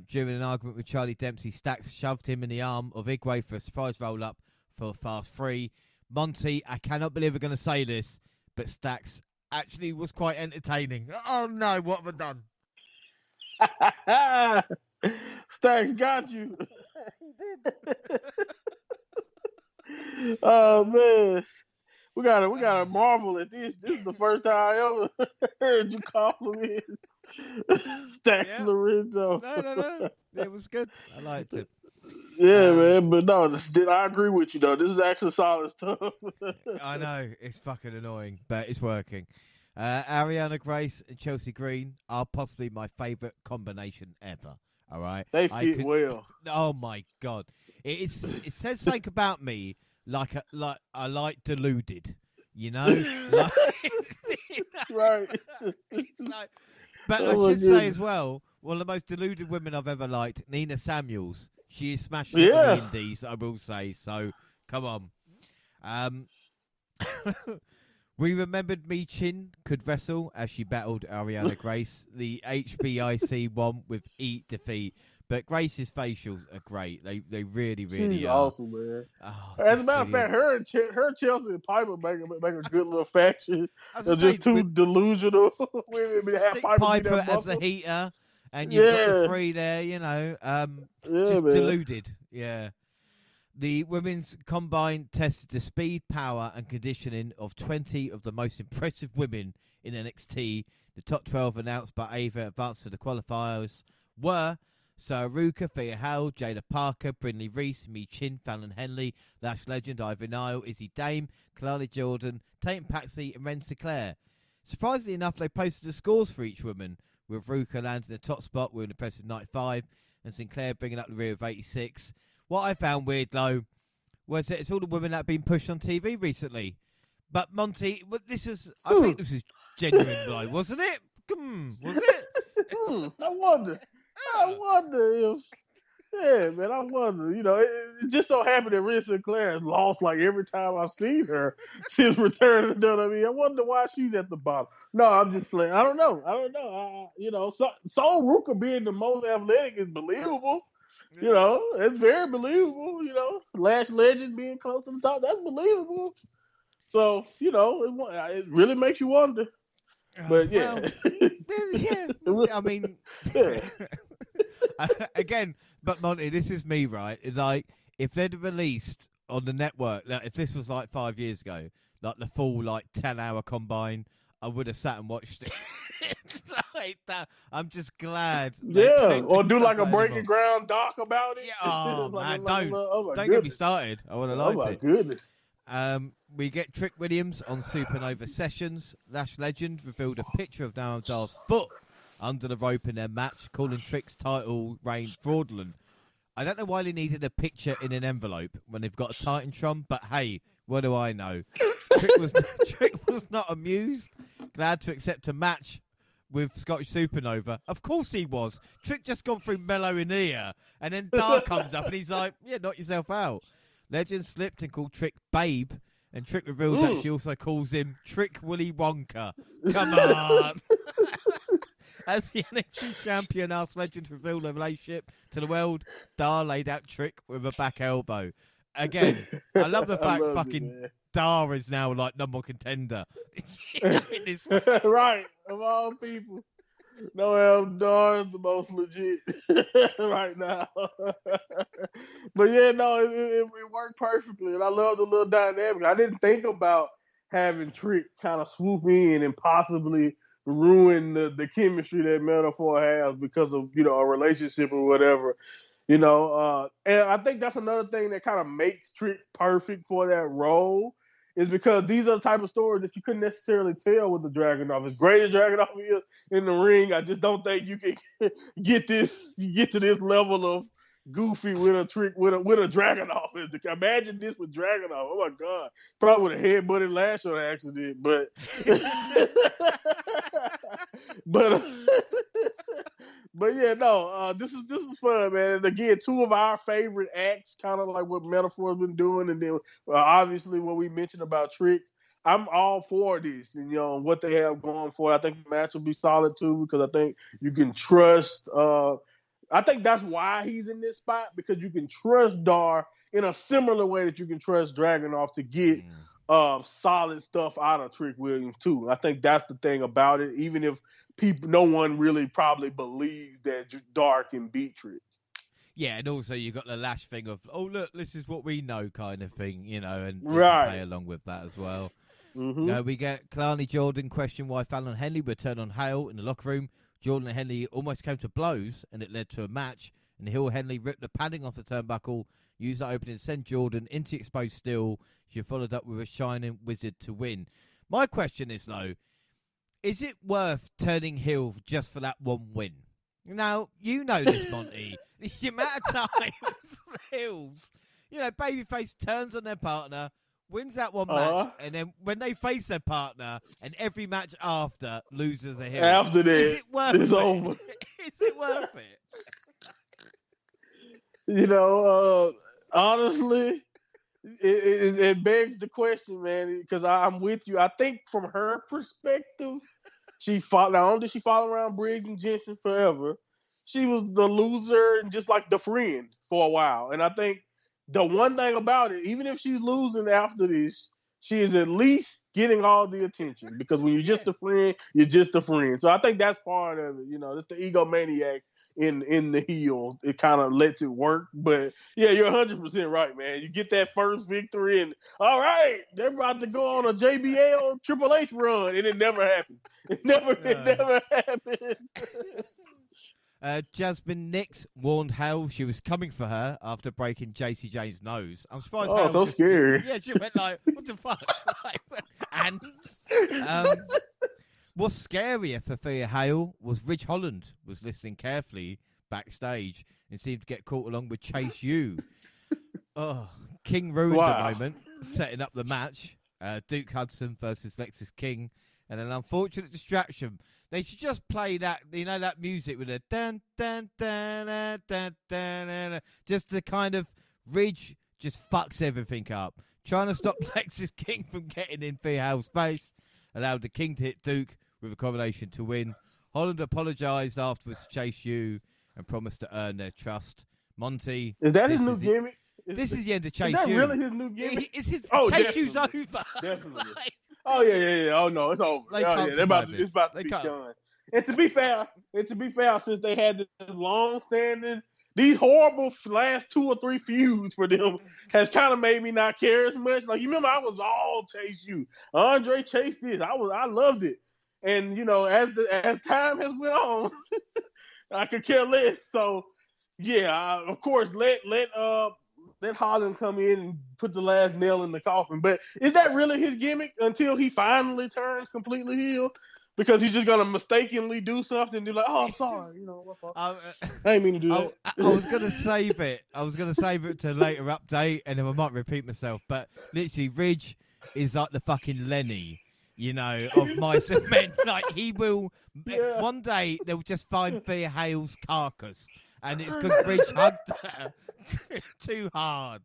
During an argument with Charlie Dempsey, Stax shoved him in the arm of Igwe for a surprise roll-up for a fast 3. Monty, I cannot believe we're going to say this, but Stax actually was quite entertaining. Oh no, what have I done? Stax got you. Oh man, we gotta marvel at this. This is the first time I ever heard you compliment Stax Lorenzo. No, it was good. I liked it. Yeah, man, but no, I agree with you though. This is actually solid stuff. I know it's fucking annoying, but it's working. Ariana Grace and Chelsea Green are possibly my favourite combination ever. All right, they fit well. Oh my god, it says something about me like I like deluded, right. But I should say as well, one of the most deluded women I've ever liked, Nina Samuels. She is smashing it on the indies, I will say. So come on. We remembered Mi Chin could wrestle as she battled Ariana Grace. The HBIC won with defeat. But Grace's facials are great. They really, really She's are. awesome, man. Oh, as a matter of fact, her Chelsea and Piper make a good little faction. They're just too delusional. Stick Piper as the heater, and you've got the 3 there, just deluded. Yeah. The women's combine tested the speed, power, and conditioning of 20 of the most impressive women in NXT. The top 12 announced by Ava advanced to the qualifiers were Saruka, Thea Hale, Jada Parker, Brindley Reese, Mi Chin, Fallon Henley, Lash Legend, Ivy Nile, Izzy Dame, Kalani Jordan, Tatum Paxley, and Ren Sinclair. Surprisingly enough, they posted the scores for each woman, with Ruka landing the top spot with an impressive 95, and Sinclair bringing up the rear of 86. What I found weird, though, was that it's all the women that have been pushed on TV recently. But Monty, I think this was genuine, though, wasn't it? Was it? I wonder. I wonder if. Yeah, man, I wonder. It just so happened that Rhea Sinclair has lost like every time I've seen her since returning to WWE. I wonder why she's at the bottom. No, I'm just playing. I don't know. Sol Ruka being the most athletic is believable. It's very believable. Lash Legend being close to the top, that's believable. So, it really makes you wonder. But yeah. Yeah. I mean, yeah. again, but Monty, this is me, right? It's like, if they'd released on the network, like, if this was like 5 years ago, like the full like 10-hour combine, I would have sat and watched it. Like that. I'm just glad. Yeah, or do like a breaking ground doc about it. Yeah, oh like man, don't goodness. get me started. I would have liked it. Oh my goodness. We get Trick Williams on Supernova Sessions. Lash Legend revealed a picture of Noam Dar's foot under the rope in their match, calling Trick's title reign fraudulent. I don't know why they needed a picture in an envelope when they've got a Titantron, but hey, what do I know? Trick was not amused, glad to accept a match with Scottish Supernova. Of course he was. Trick just gone through mellow in ear, and then Dar comes up and he's like, yeah, knock yourself out. Legend slipped and called Trick Babe, and Trick revealed that she also calls him Trick Willy Wonka. Come on. As the NXT champion, asked Legend to reveal their relationship to the world, Dar laid out Trick with a back elbow. Again, I love the fact fucking Dar is now like number one contender. Right, of all people. Noam Dar is the most legit right now. But yeah, no, it worked perfectly, and I love the little dynamic. I didn't think about having Trick kind of swoop in and possibly ruin the chemistry that Metaphor has because of a relationship or whatever. And I think that's another thing that kind of makes Trick perfect for that role, is because these are the type of stories that you couldn't necessarily tell with the Dragunov. As great as Dragunov is in the ring, I just don't think you can get to this level of goofy with a Trick with a Dragunov. Imagine this with Dragunov. Oh my God, probably would have headbutted Lash on accident, but but yeah, no, this is fun, man. And again, two of our favorite acts, kind of like what Metaphor's been doing, and then obviously what we mentioned about Trick. I'm all for this, and what they have going for it. I think the match will be solid too, because I think you can trust. I think that's why he's in this spot, because you can trust Dar in a similar way that you can trust Dragunov to get solid stuff out of Trick Williams too. I think that's the thing about it. Even if no one really probably believes that Dar can beat Trick. Yeah, and also you got the Lash thing of, oh look, this is what we know kind of thing, and you right. can play along with that as well. Mm-hmm. We get Kalani Jordan question why Fallon and Henley were turned on Hale in the locker room. Jordan and Henley almost came to blows, and it led to a match. And Hill Henley ripped the padding off the turnbuckle, used that opening to send Jordan into exposed steel. She followed up with a shining wizard to win. My question is, though, is it worth turning heel just for that one win? Now, you know this, Monty. The amount of times heels, babyface turns on their partner, wins that one match, and then when they face their partner, and every match after loses a heel. After that, is it worth it's it? over. Is it worth it? Honestly, it begs the question, man, because I'm with you. I think from her perspective, not only did she follow around Briggs and Jensen forever, she was the loser and just like the friend for a while. And I think the one thing about it, even if she's losing after this, she is at least getting all the attention, because when you're just a friend, you're just a friend. So I think that's part of it. It's the egomaniac in the heel. It kind of lets it work. But yeah, you're 100% right, man. You get that first victory, and all right, they're about to go on a JBL Triple H run, and it never happened. It never happened. Jasmine Nix warned Hale she was coming for her after breaking JC Jane's nose. I'm surprised. Oh, so scary. Yeah, she went like, what the fuck? And what's scarier for Thea Hale was Ridge Holland was listening carefully backstage and seemed to get caught along with Chase U. King ruined the moment, setting up the match. Duke Hudson versus Lexis King. and an unfortunate distraction. They should just play that, that music with a dun dun dun dun dun dun, dun, just the kind of Ridge just fucks everything up. Trying to stop Lexis King from getting in Theo's face, allowed the King to hit Duke with a combination to win. Holland apologised afterwards to Chase U and promised to earn their trust. Monty, is that his new gimmick? This is the end of Chase U. Is that really his new gimmick? Chase U's over. Definitely. Yeah. Oh no, it's over. It's about to be done. And to be fair, since they had this long-standing, these horrible last 2 or 3 feuds for them has kind of made me not care as much. Like, you remember, I was all Chase U. Andre chased this. I loved it. And as time has went on, I could care less. So yeah, of course, let Holland come in and put the last nail in the coffin. But is that really his gimmick until he finally turns completely heel? Because he's just gonna mistakenly do something and do like, oh, I'm sorry, I didn't mean to do that. I was gonna save it. I was gonna save it to a later update, and then I might repeat myself. But literally, Ridge is like the fucking Lenny, of my cement. Like, he will one day they'll just find Thea Hale's carcass, and it's because Ridge hugged her too hard.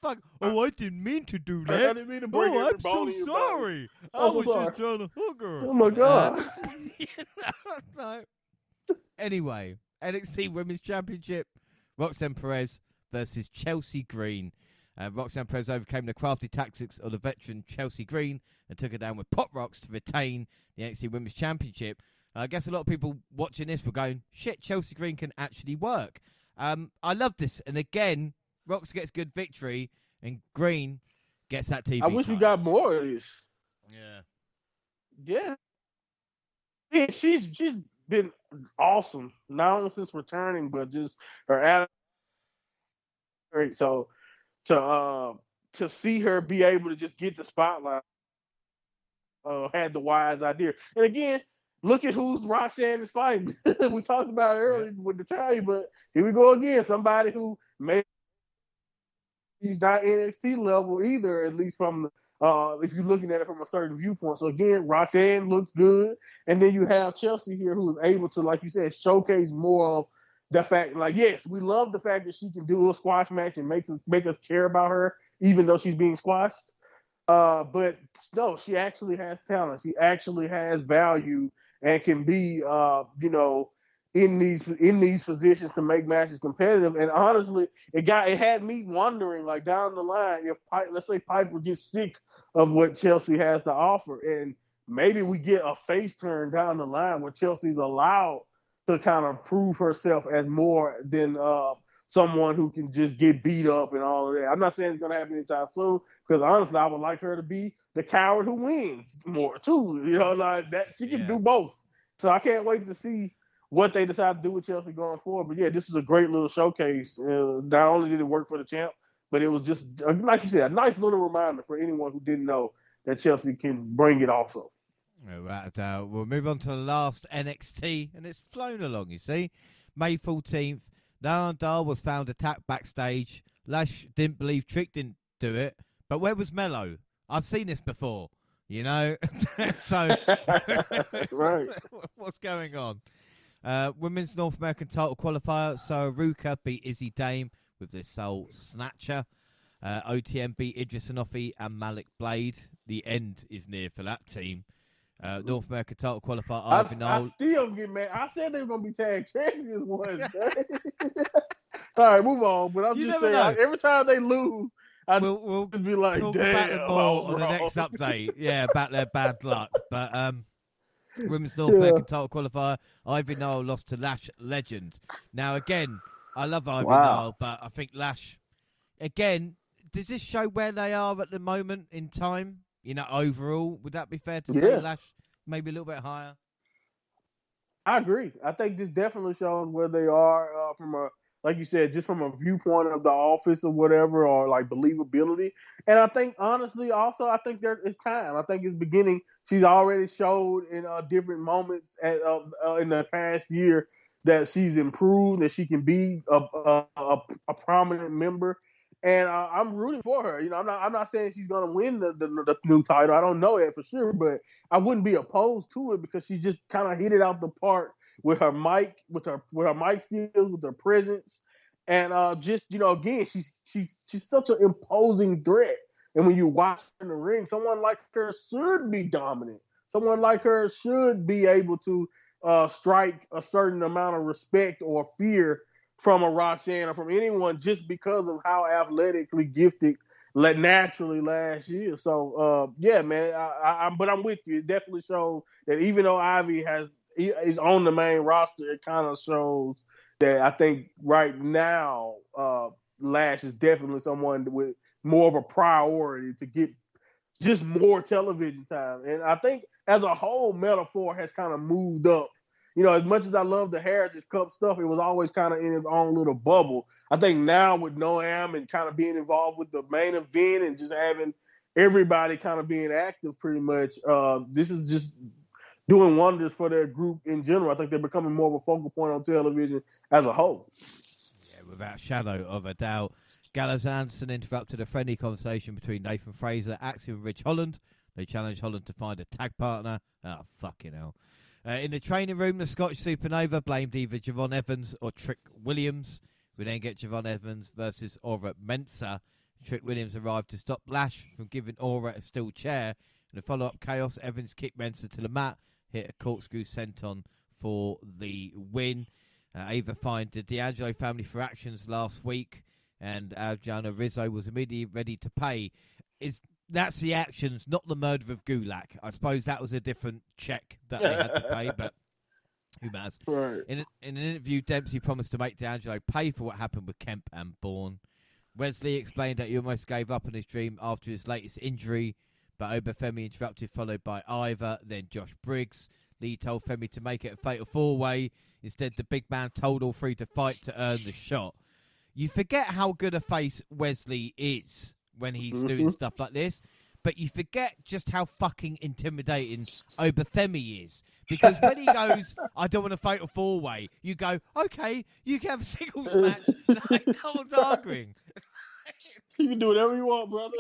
Fuck! Oh, I didn't mean to do that. I didn't mean to break I'm so sorry. I was just trying to hug her. Oh my god! No. Anyway, NXT Women's Championship: Roxanne Perez versus Chelsea Green. Roxanne Perez overcame the crafty tactics of the veteran Chelsea Green and took her down with pop rocks to retain the NXT Women's Championship. I guess a lot of people watching this were going, "Shit, Chelsea Green can actually work." I love this, and again, Rox gets good victory, and Green gets that TV. I wish we got more of this. Yeah. She's been awesome, not only since returning, but just her attitude. So to see her be able to just get the spotlight, had the wise idea. And again, look at who's Roxanne is fighting. We talked about it earlier with the Italian, but here we go again. Somebody who maybe he's not NXT level either, at least from if you're looking at it from a certain viewpoint. So again, Roxanne looks good, and then you have Chelsea here who is able to, like you said, showcase more of the fact. Like, yes, we love the fact that she can do a squash match and make us care about her, even though she's being squashed. But no, she actually has talent. She actually has value and can be, in these positions to make matches competitive. And honestly, it had me wondering, like, down the line, if let's say Piper gets sick of what Chelsea has to offer, and maybe we get a face turn down the line where Chelsea's allowed to kind of prove herself as more than someone who can just get beat up and all of that. I'm not saying it's going to happen anytime soon, because honestly, I would like her to be the coward who wins more too. Like that, she can do both. So I can't wait to see what they decide to do with Chelsea going forward. But yeah, this is a great little showcase. Not only did it work for the champ, but it was just, like you said, a nice little reminder for anyone who didn't know that Chelsea can bring it also. Right, we'll move on to the last NXT, and it's flown along, you see. May 14th, Noam Dar was found attacked backstage. Lash didn't believe Trick didn't do it, but where was Mello? I've seen this before, So, right. What's going on? Women's North American title qualifier, Sarah Ruka beat Izzy Dame with the Soul Snatcher. OTM beat Idris Sanofi and Malik Blade. The end is near for that team. North American title qualifier, Ivan I still get mad. I said they were going to be tag champions once. All right, move on. But I'm just saying, every time they lose, we'll just be like, talk damn. About them more on the next update. Yeah, about their bad luck. But Women's North American title qualifier, Ivy Nile lost to Lash Legend. Now, again, I love Ivy Nile, but I think Lash, again, does this show where they are at the moment in time? Overall, would that be fair to say Lash maybe a little bit higher? I agree. I think this definitely shows where they are from a, like you said, just from a viewpoint of the office or whatever, or like believability. And I think, honestly, also, I think it's time. I think it's beginning. She's already showed in different moments in the past year that she's improved, that she can be a prominent member. And I'm rooting for her. You know, I'm not saying she's gonna win the new title. I don't know that for sure, but I wouldn't be opposed to it because she just kind of hit it out the park with her mic, with her mic skills, with her presence, and just again, she's such an imposing threat. And when you watch her in the ring, someone like her should be dominant. Someone like her should be able to strike a certain amount of respect or fear from a Roxanne or from anyone just because of how athletically gifted naturally last year. So yeah, man. But I'm with you. It definitely shows that even though Ivy is on the main roster, it kind of shows that I think right now Lash is definitely someone with more of a priority to get just more television time. And I think as a whole, Metaphor has kind of moved up. You know, as much as I love the Heritage Cup stuff, it was always kind of in its own little bubble. I think now with Noam and kind of being involved with the main event and just having everybody kind of being active pretty much, this is just doing wonders for their group in general. I think they're becoming more of a focal point on television as a whole. Yeah, without a shadow of a doubt. Gallows and Anderson interrupted a friendly conversation between Nathan Fraser, Axiom, and Rich Holland. They challenged Holland to find a tag partner. Oh, fucking hell. In the training room, the Scottish Supernova blamed either Javon Evans or Trick Williams. We then get Javon Evans versus Aura Mensah. Trick Williams arrived to stop Lash from giving Aura a steel chair. In the follow-up chaos, Evans kicked Mensah to the mat, hit a corkscrew senton for the win. Ava fined the D'Angelo family for actions last week, and Adriana Rizzo was immediately ready to pay. That's the actions, not the murder of Gulak. I suppose that was a different check that they had to pay, but who matters? Right. In an interview, Dempsey promised to make D'Angelo pay for what happened with Kemp and Bourne. Wesley explained that he almost gave up on his dream after his latest injury, but Obafemi interrupted, followed by Ivor, then Josh Briggs. Lee told Femi to make it a fatal four-way. Instead, the big man told all three to fight to earn the shot. You forget how good a face Wesley is when he's doing stuff like this, but you forget just how fucking intimidating Obafemi is. Because when he goes, I don't want a fatal four-way, you go, okay, you can have a singles match. Like, no one's arguing. You can do whatever you want, brother.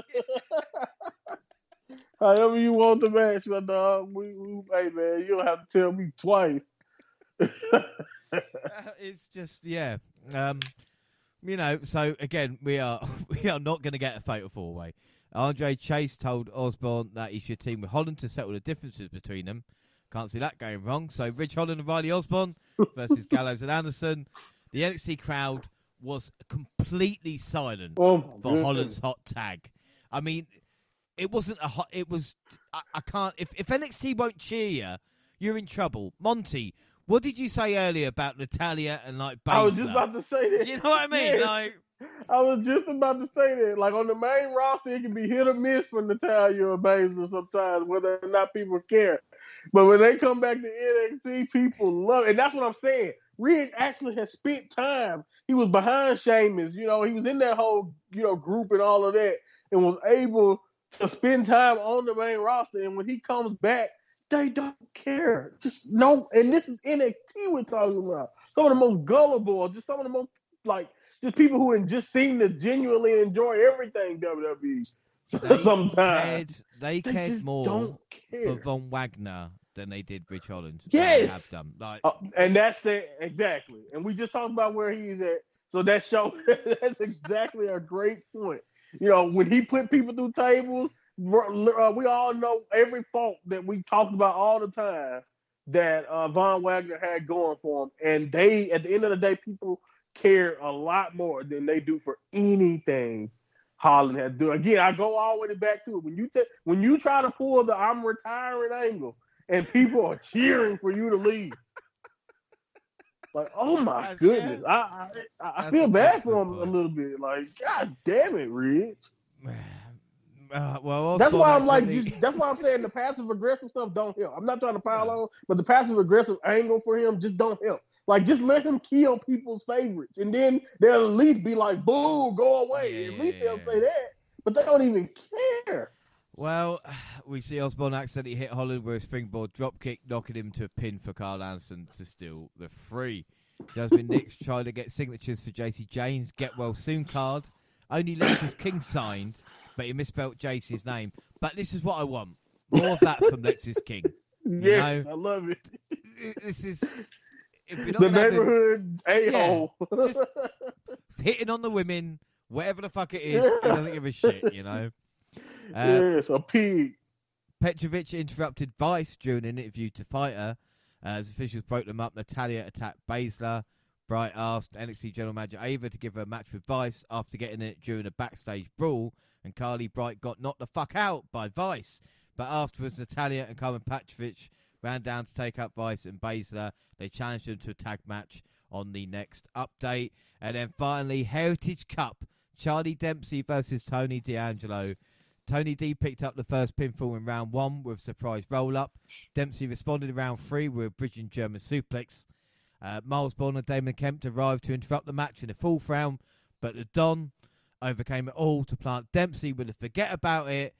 However you want the match, my dog. Hey, man, you don't have to tell me twice. It's just, yeah. So again, we are not going to get a fatal four-way. Andre Chase told Osborne that he should team with Holland to settle the differences between them. Can't see that going wrong. So Rich Holland and Riley Osborne versus Gallows and Anderson. The NXT crowd was completely silent for Holland's hot tag. I mean, it wasn't a hot. It was. I can't. If NXT won't cheer you, you're in trouble. Monty, what did you say earlier about Natalia and like Baszler? I was just about to say that. Do you know what I mean? Yeah. Like, I was just about to say that. Like on the main roster, it can be hit or miss for Natalia or Baszler sometimes, whether or not people care. But when they come back to NXT, people love it. And that's what I'm saying. Ridge actually has spent time. He was behind Sheamus. You know, he was in that whole, group and all of that and was able to spend time on the main roster. And when he comes back, they don't care. Just no. And this is NXT we're talking about. Some of the most gullible, just some of the most, just people who just seem to genuinely enjoy everything WWE. Sometimes they cared more for Von Wagner than they did Rich Holland. Yes, they have done. And that's it exactly. And we just talked about where he's at. So that show that's exactly a great point. When he put people through tables, we all know every fault that we talked about all the time that Von Wagner had going for him. And they, at the end of the day, people care a lot more than they do for anything Holland had to do. Again, I go all the way back to it. When you try to pull the I'm retiring angle and people are cheering for you to leave. Like, oh my goodness. I feel bad for him a little bit. Like, God damn it, Ridge. That's why I'm that's why I'm saying the passive aggressive stuff don't help. I'm not trying to pile on, but the passive aggressive angle for him just don't help. Like, just let him kill people's favorites, and then they'll at least be like, "Boo, go away." At least they'll say that, but they don't even care. Well, we see Osborne accidentally hit Holland with a springboard dropkick, knocking him to a pin for Carl Anderson to steal the free. Jasmine Nix tried to get signatures for JC Jane's Get Well Soon card. only Lexus King signed, but he misspelled JC's name. But this is what I want. More of that from Lexus King. Yes, I love it. This is... If you're not The gonna neighborhood a-hole. Just hitting on the women, whatever the fuck it is, he doesn't give a shit, you know? Yes, a pig. Petrovic interrupted Vice during an interview to fight her. As officials broke them up, Natalia attacked Baszler. Bright asked NXT General Manager Ava to give her a match with Vice after getting it during a backstage brawl, and Carly Bright got knocked the fuck out by Vice. But afterwards, Natalia and Carmen Petrovic ran down to take up Vice and Baszler. They challenged them to a tag match on the next update. And then finally, Heritage Cup. Charlie Dempsey versus Tony D'Angelo. Tony D picked up the first pinfall in round 1 with a surprise roll-up. Dempsey responded in round 3 with a bridging German suplex. Miles Bourne and Damon Kemp arrived to interrupt the match in the 4th round, but the Don overcame it all to plant Dempsey with a forget about it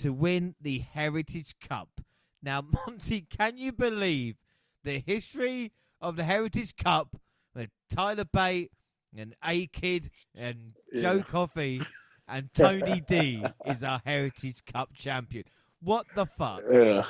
to win the Heritage Cup. Now, Monty, can you believe the history of the Heritage Cup with Tyler Bate and A-Kid and Joe Coffey and Tony D is our Heritage Cup champion? What the fuck? Yeah.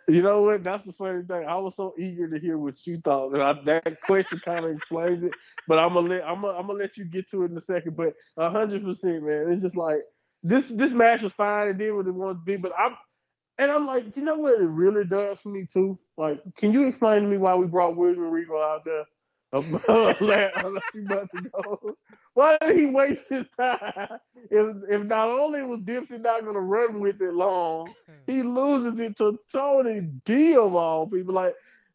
You know what? That's the funny thing. I was so eager to hear what you thought. That question kind of explains it. But I'm gonna let you get to it in a second. But 100%, man. It's just like this match was fine. It did what it wanted to be. But I'm like, you know what it really does for me too? Like, can you explain to me why we brought William Regal out there a few months ago? Why did he waste his time? If not only was Dempsey not going to run with it long, he loses it to Tony D of all people. Like,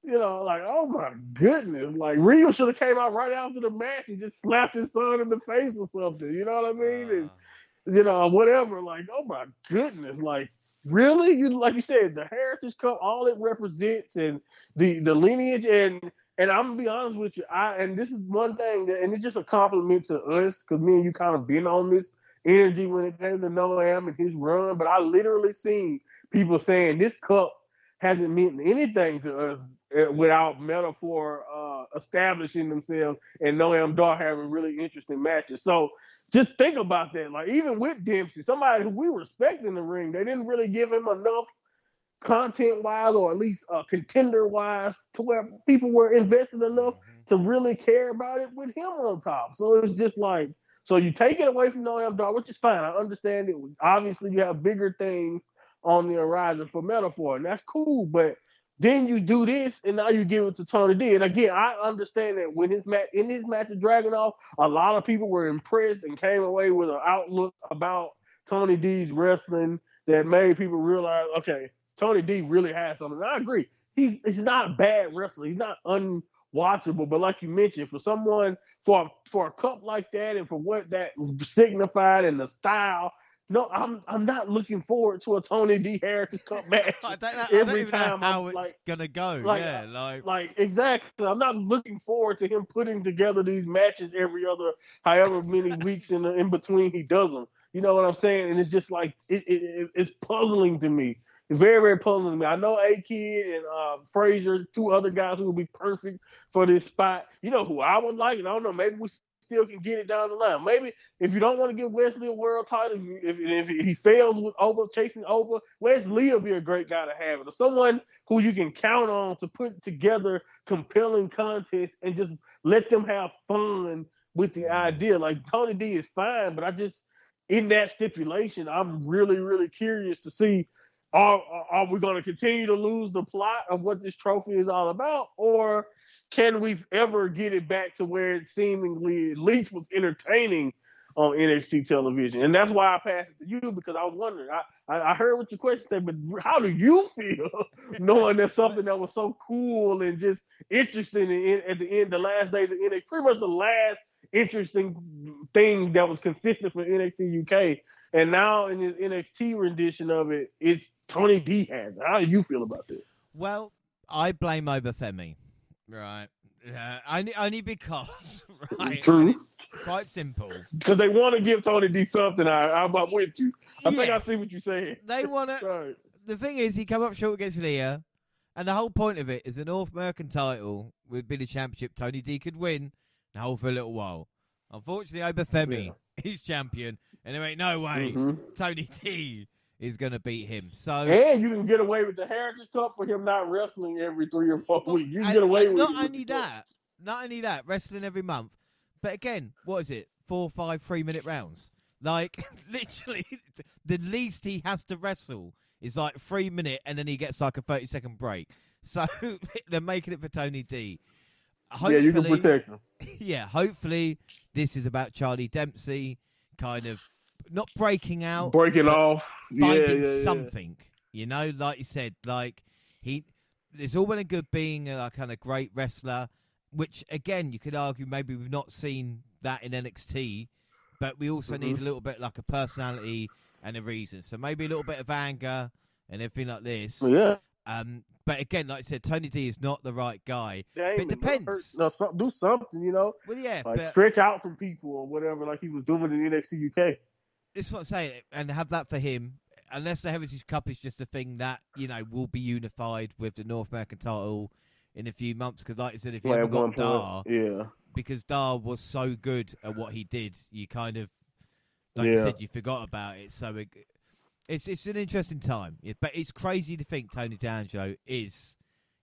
oh my goodness. Like, Regal should have came out right after the match and just slapped his son in the face or something. You know what I mean? And, whatever. Like, oh my goodness. Like, really? Like you said, the Heritage Cup, all it represents, and the lineage, and I'm gonna be honest with you, and this is one thing and it's just a compliment to us, because me and you kind of been on this energy when it came to Noam and his run. But I literally seen people saying this cup hasn't meant anything to us without Metaphor establishing themselves and Noam Dar having really interesting matches. So just think about that. Like, even with Dempsey, somebody who we respect in the ring, they didn't really give him enough content-wise, or at least contender-wise, to where people were invested enough to really care about it with him on top. So it's just like, so you take it away from Noam Dar, which is fine. I understand it. Obviously, you have bigger things on the horizon for Metaphor, and that's cool. But then you do this, and now you give it to Tony D. And again, I understand that when in his match with Dragunov, a lot of people were impressed and came away with an outlook about Tony D's wrestling that made people realize, okay, Tony D really has something. And I agree. He's not a bad wrestler. He's not unwatchable. But like you mentioned, for someone, for a cup like that, and for what that signified and the style, no, I'm not looking forward to a Tony D Heritage Cup match. I don't even know how it's gonna go. Like exactly. I'm not looking forward to him putting together these matches every other, however many weeks in between he does them. You know what I'm saying? And it's just like it's puzzling to me. Very, very puzzling to me. I know A-Kid and Frazier, 2 other guys who would be perfect for this spot. You know who I would like? And I don't know. Maybe we still can get it down the line. Maybe if you don't want to give Wesley a world title, if he fails with chasing Oba, Wesley will be a great guy to have. Or someone who you can count on to put together compelling contests and just let them have fun with the idea. Like, Tony D is fine, but I just, in that stipulation, I'm really, really curious to see, are we going to continue to lose the plot of what this trophy is all about, or can we ever get it back to where it seemingly at least was entertaining on NXT television? And that's why I passed it to you, because I was wondering. I heard what your question said, but how do you feel knowing that something that was so cool and just interesting at the end, the last days of NXT, pretty much the last interesting thing that was consistent for NXT UK, and now in his NXT rendition of it, it's Tony D has it. How do you feel about this? Well, I blame Obafemi, right? Only because, right? True. Quite simple. Because they want to give Tony D something. I'm with you. I think I see what you're saying. They want to. Right. The thing is, he come up short against Leah, and the whole point of it is a North American title would be the championship Tony D could win and hold for a little while. Unfortunately, Obafemi is champion, and there ain't no way Tony D is going to beat him. So, and you can get away with the Heritage Cup for him not wrestling every 3 or 4 weeks. You can get away with not it. Not only that, wrestling every month. But again, what is it? 4, 5, 3-minute rounds. Like, literally, the least he has to wrestle is like 3 minutes, and then he gets like a 30-second break. So they're making it for Tony D. Hopefully, you can protect him. Yeah, hopefully this is about Charlie Dempsey kind of not breaking out, off, finding something. You know, like you said, like it's all well and good being a kind of great wrestler, which again you could argue maybe we've not seen that in NXT, but we also need a little bit like a personality and a reason. So maybe a little bit of anger and everything like this. Yeah. But again, like I said, Tony D is not the right guy. Damn, but it depends. Do something, you know. Well, yeah, like stretch out some people or whatever, like he was doing in NXT UK. That's what I'm saying, and have that for him. Unless the Heritage Cup is just a thing that will be unified with the North American title in a few months. Because, like I said, if you haven't got Dar, because Dar was so good at what he did, you kind of, like you said, you forgot about it. So it's an interesting time, but it's crazy to think Tony D'Angelo is,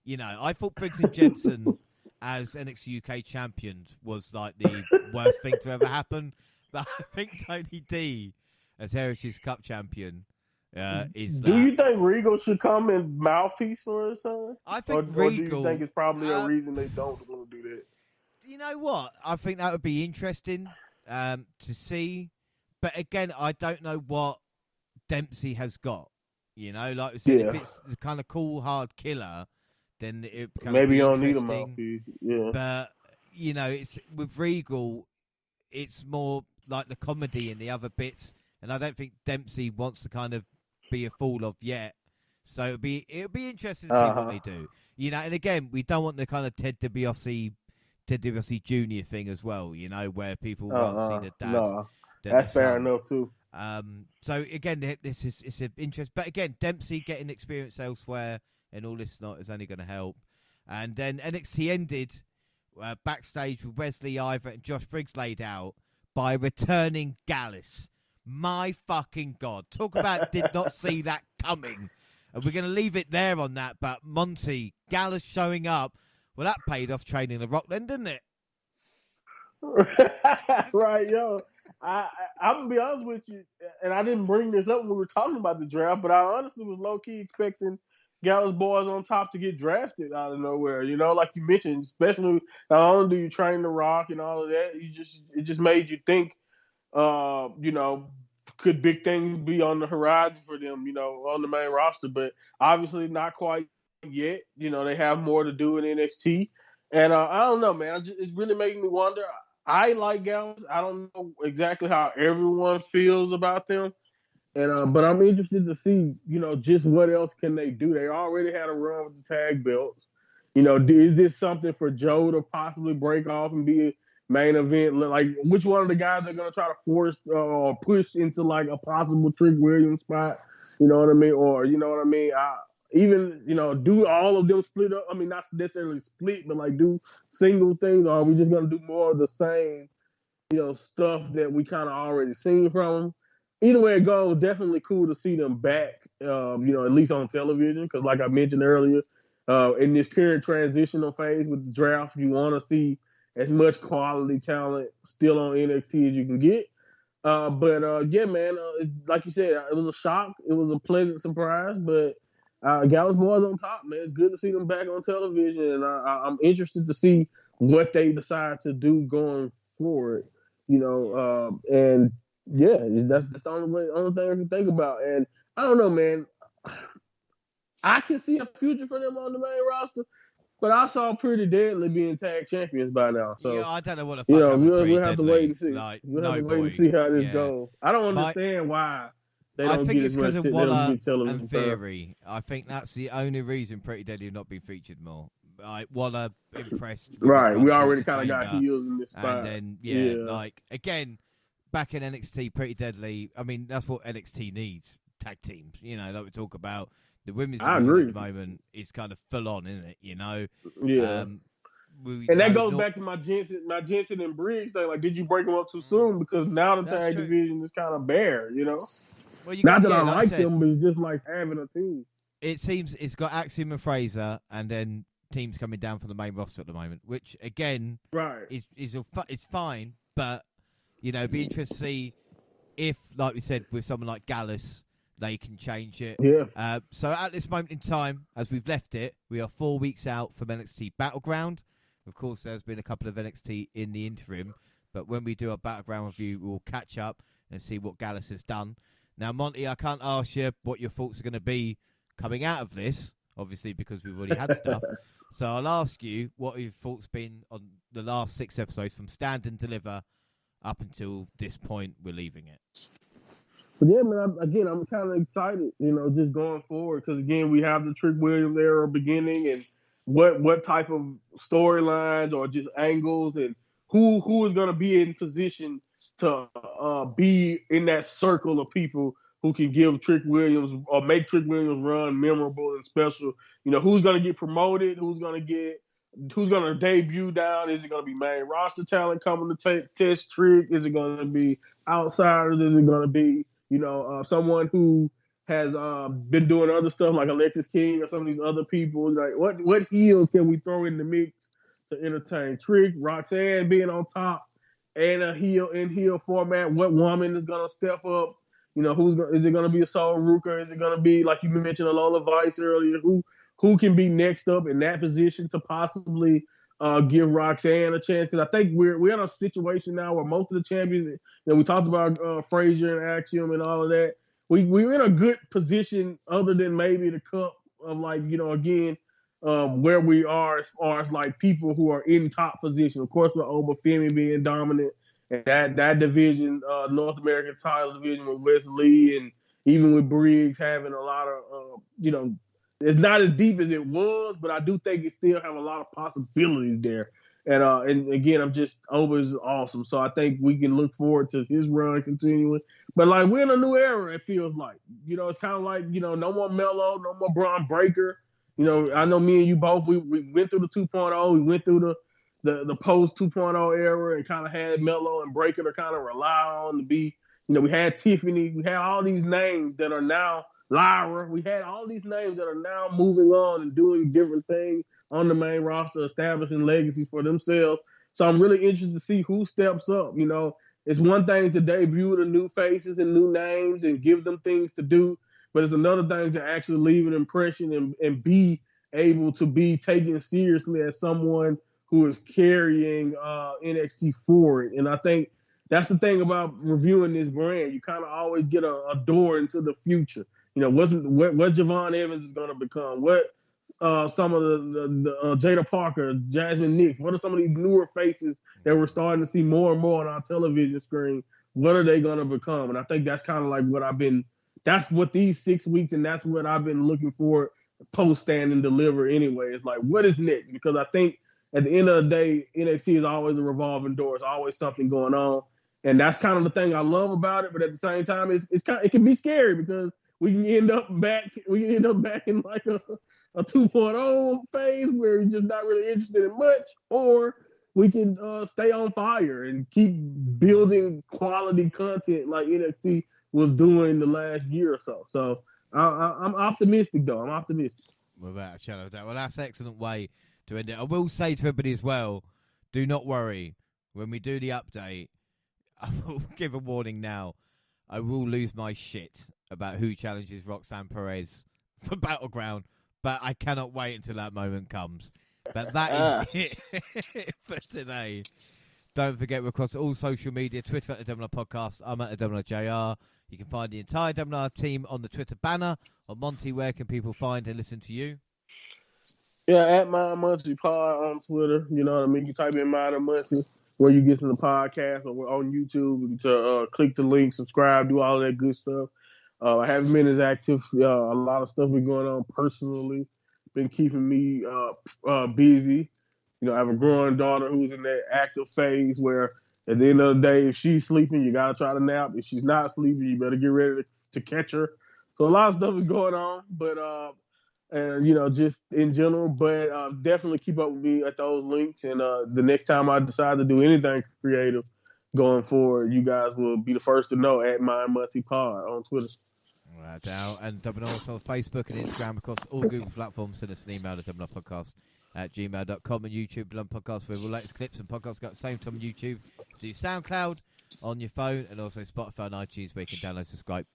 I thought Briggs and Jensen as NXT UK champion was like the worst thing to ever happen. But I think Tony D as Heritage Cup champion is. Do you think Regal should come and mouthpiece for his son? I think Regal. Or do you think it's probably a reason they don't want to do that? You know what? I think that would be interesting to see. But again, I don't know what Dempsey has got. Like we said, if it's the kind of cool hard killer, then it kind maybe of you be don't need a mouthpiece. Yeah. But it's with Regal, it's more like the comedy and the other bits, and I don't think Dempsey wants to kind of be a fool of yet. So it'll be interesting to see what they do. And again, we don't want the kind of Ted DiBiase Jr. thing as well. Where people won't see the dad. No, that's fair son. enough too. So again, it's an interest, but again, Dempsey getting experience elsewhere and all this is only going to help. And then NXT ended backstage with Wesley Ivor and Josh Briggs laid out by returning Gallus. My fucking God. Talk about did not see that coming. And we're going to leave it there on that. But Monty, Gallus showing up. Well, that paid off training the Rock then, didn't it? Right, yo. I'm going to be honest with you, and I didn't bring this up when we were talking about the draft, but I honestly was low-key expecting Gallus Boys on top to get drafted out of nowhere, like you mentioned, especially not only do you train the Rock and all of that, it just made you think, could big things be on the horizon for them, on the main roster, but obviously not quite yet. They have more to do in NXT, and I don't know, man. It's really making me wonder. I like Gallus. I don't know exactly how everyone feels about them. And but I'm interested to see, just what else can they do? They already had a run with the tag belts. Is this something for Joe to possibly break off and be a main event? Like, which one of the guys are going to try to force or push into like a possible Trick Williams spot? You know what I mean? Or do all of them split up? I mean, not necessarily split, but like do single things, or are we just going to do more of the same, stuff that we kind of already seen from them? Either way it goes, definitely cool to see them back, at least on television, because like I mentioned earlier, in this current transitional phase with the draft, you want to see as much quality talent still on NXT as you can get. Yeah, man, like you said, it was a shock. It was a pleasant surprise, but Gallus Boys on top, man. It's good to see them back on television, and I'm interested to see what they decide to do going forward. And yeah, that's the only thing I can think about. And I don't know, man. I can see a future for them on the main roster, but I saw Pretty Deadly being tag champions by now. So I don't know what the fuck happened. We'll have to wait and see. Like, we'll have to wait and see how this goes. I don't understand why they don't I think get it's because of Waller and Theory. I think that's the only reason Pretty Deadly have not been featured more. Like, Waller impressed. Right, we already kind of got heels in this spot. And then, like, again, back in NXT, Pretty Deadly, I mean, that's what NXT needs, tag teams. Like we talk about. The women's division at the moment is kind of full on, isn't it? Yeah. And that goes back to my Jensen and Briggs thing. Like, did you break them up too soon? Because now the tag division is kind of bare, you know. Well, you Not that I like them, but it's just like having a team. It seems it's got Axiom and Fraser, and then teams coming down from the main roster at the moment, which again, is fine. But you know, it'd be interesting to see if, like we said, with someone like Gallus, they can change it. Yeah. So at this moment in time, as we've left it, we are 4 weeks out from NXT Battleground. Of course, there's been a couple of NXT in the interim, but when we do our Battleground review, we'll catch up and see what Gallus has done. Now, Monty, I can't ask you what your thoughts are going to be coming out of this, obviously, because we've already had stuff. So I'll ask you, what have your thoughts been on the last 6 episodes from Stand and Deliver up until this point we're leaving it? But yeah, man, I'm kind of excited, you know, just going forward. Because, again, we have the Trick Williams era beginning, and what type of storylines or just angles, and who is going to be in position to be in that circle of people who can give Trick Williams or make Trick Williams run memorable and special. You know, who's going to get promoted, who's going to debut down. Is it going to be main roster talent coming to test Trick? Is it going to be outsiders? Is it going to be, you know, someone who has been doing other stuff like Alexis King or some of these other people? Like, what heels can we throw in the mix to entertain Trick? Roxanne being on top and a heel format. What woman is going to step up? You know, is it going to be a Sol Ruka? Is it going to be, like you mentioned, a Lola Vice earlier? Who can be next up in that position to possibly give Roxanne a chance? Because I think we're in a situation now where most of the champions, you know, we talked about Frazier and Axiom and all of that. We're in a good position, other than maybe the cup of, like, you know, again, where we are as far as like people who are in top position. Of course, with Obafemi being dominant, and that division, North American title division with Wesley, and even with Briggs having a lot of, you know, it's not as deep as it was, but I do think it still have a lot of possibilities there. And again, Oba is awesome. So I think we can look forward to his run continuing. But like, we're in a new era, it feels like. You know, it's kind of like, you know, no more Melo, no more Braun Breaker. You know, I know me and you both, we went through the 2.0, we went through the post 2.0 era, and kind of had Melo and Breaker to kind of rely on to be, you know, we had Tiffany, we had all these names that are now Lyra. We had all these names that are now moving on and doing different things on the main roster, establishing legacies for themselves. So I'm really interested to see who steps up. You know, it's one thing to debut the new faces and new names and give them things to do, but it's another thing to actually leave an impression and be able to be taken seriously as someone who is carrying NXT forward. And I think that's the thing about reviewing this brand. You kind of always get a door into the future. You know, what Javon Evans is going to become, what some of the Jada Parker, Jasmine Nix, what are some of these newer faces that we're starting to see more and more on our television screen? What are they going to become? And I think that's kind of like that's what these 6 weeks, and that's what I've been looking for post Stand and Deliver anyway. It's like, what is next? Because I think at the end of the day, NXT is always a revolving door. It's always something going on. And that's kind of the thing I love about it. But at the same time, it can be scary because we can end up back in like a 2.0 phase where we're just not really interested in much, or we can stay on fire and keep building quality content like NXT was doing the last year or so. So I'm optimistic, though. I'm optimistic. Without a shadow of doubt. Well, that's an excellent way to end it. I will say to everybody as well, do not worry. When we do the update, I will give a warning now. I will lose my shit about who challenges Roxanne Perez for Battleground, but I cannot wait until that moment comes. But that is it for today. Don't forget, we're across all social media, Twitter at the WNR Podcast. I'm at the WNR JR. You can find the entire WNR team on the Twitter banner. Or Monty, where can people find and listen to you? Yeah, at my Monty Pod on Twitter. You know what I mean? You type in Minor Monty where you get to the podcast, or we're on YouTube to click the link, subscribe, do all that good stuff. I haven't been as active. A lot of stuff been going on personally. Been keeping me busy. You know, I have a growing daughter who's in that active phase where at the end of the day, if she's sleeping, you got to try to nap. If she's not sleeping, you better get ready to catch her. So a lot of stuff is going on. But and just in general. But definitely keep up with me at those links. And the next time I decide to do anything creative going forward, you guys will be the first to know at Monty Pod on Twitter. Right out. And also on Facebook and Instagram, across all Google platforms. Send us an email to doubleupodcast@gmail.com and YouTube, Double Up Podcast, where all latest clips and podcasts go at the same time on YouTube. Do SoundCloud on your phone, and also Spotify and iTunes, where you can download, subscribe,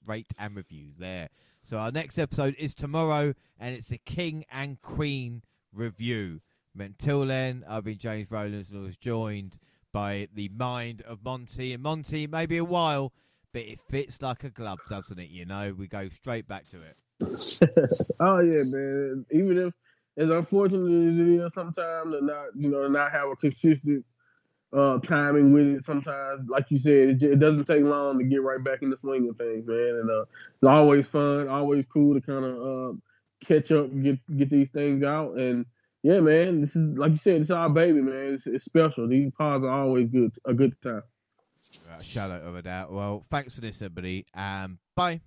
rate, and review there. So our next episode is tomorrow, and it's a King and Queen review. But until then, I've been James Rowlands, and I was joined by the mind of Monty. And Monty, maybe a while, but it fits like a glove, doesn't it? We go straight back to it. Oh yeah, man. Even if, as unfortunate as it is sometimes, to not have a consistent timing with it. Sometimes, like you said, it doesn't take long to get right back in the swing of things, man. And it's always fun, always cool to kind of catch up, and get these things out. And yeah, man, this is, like you said, it's our baby, man. It's special. These pods are always a good time. Right, shout out of a doubt. Well, thanks for this, everybody. Bye.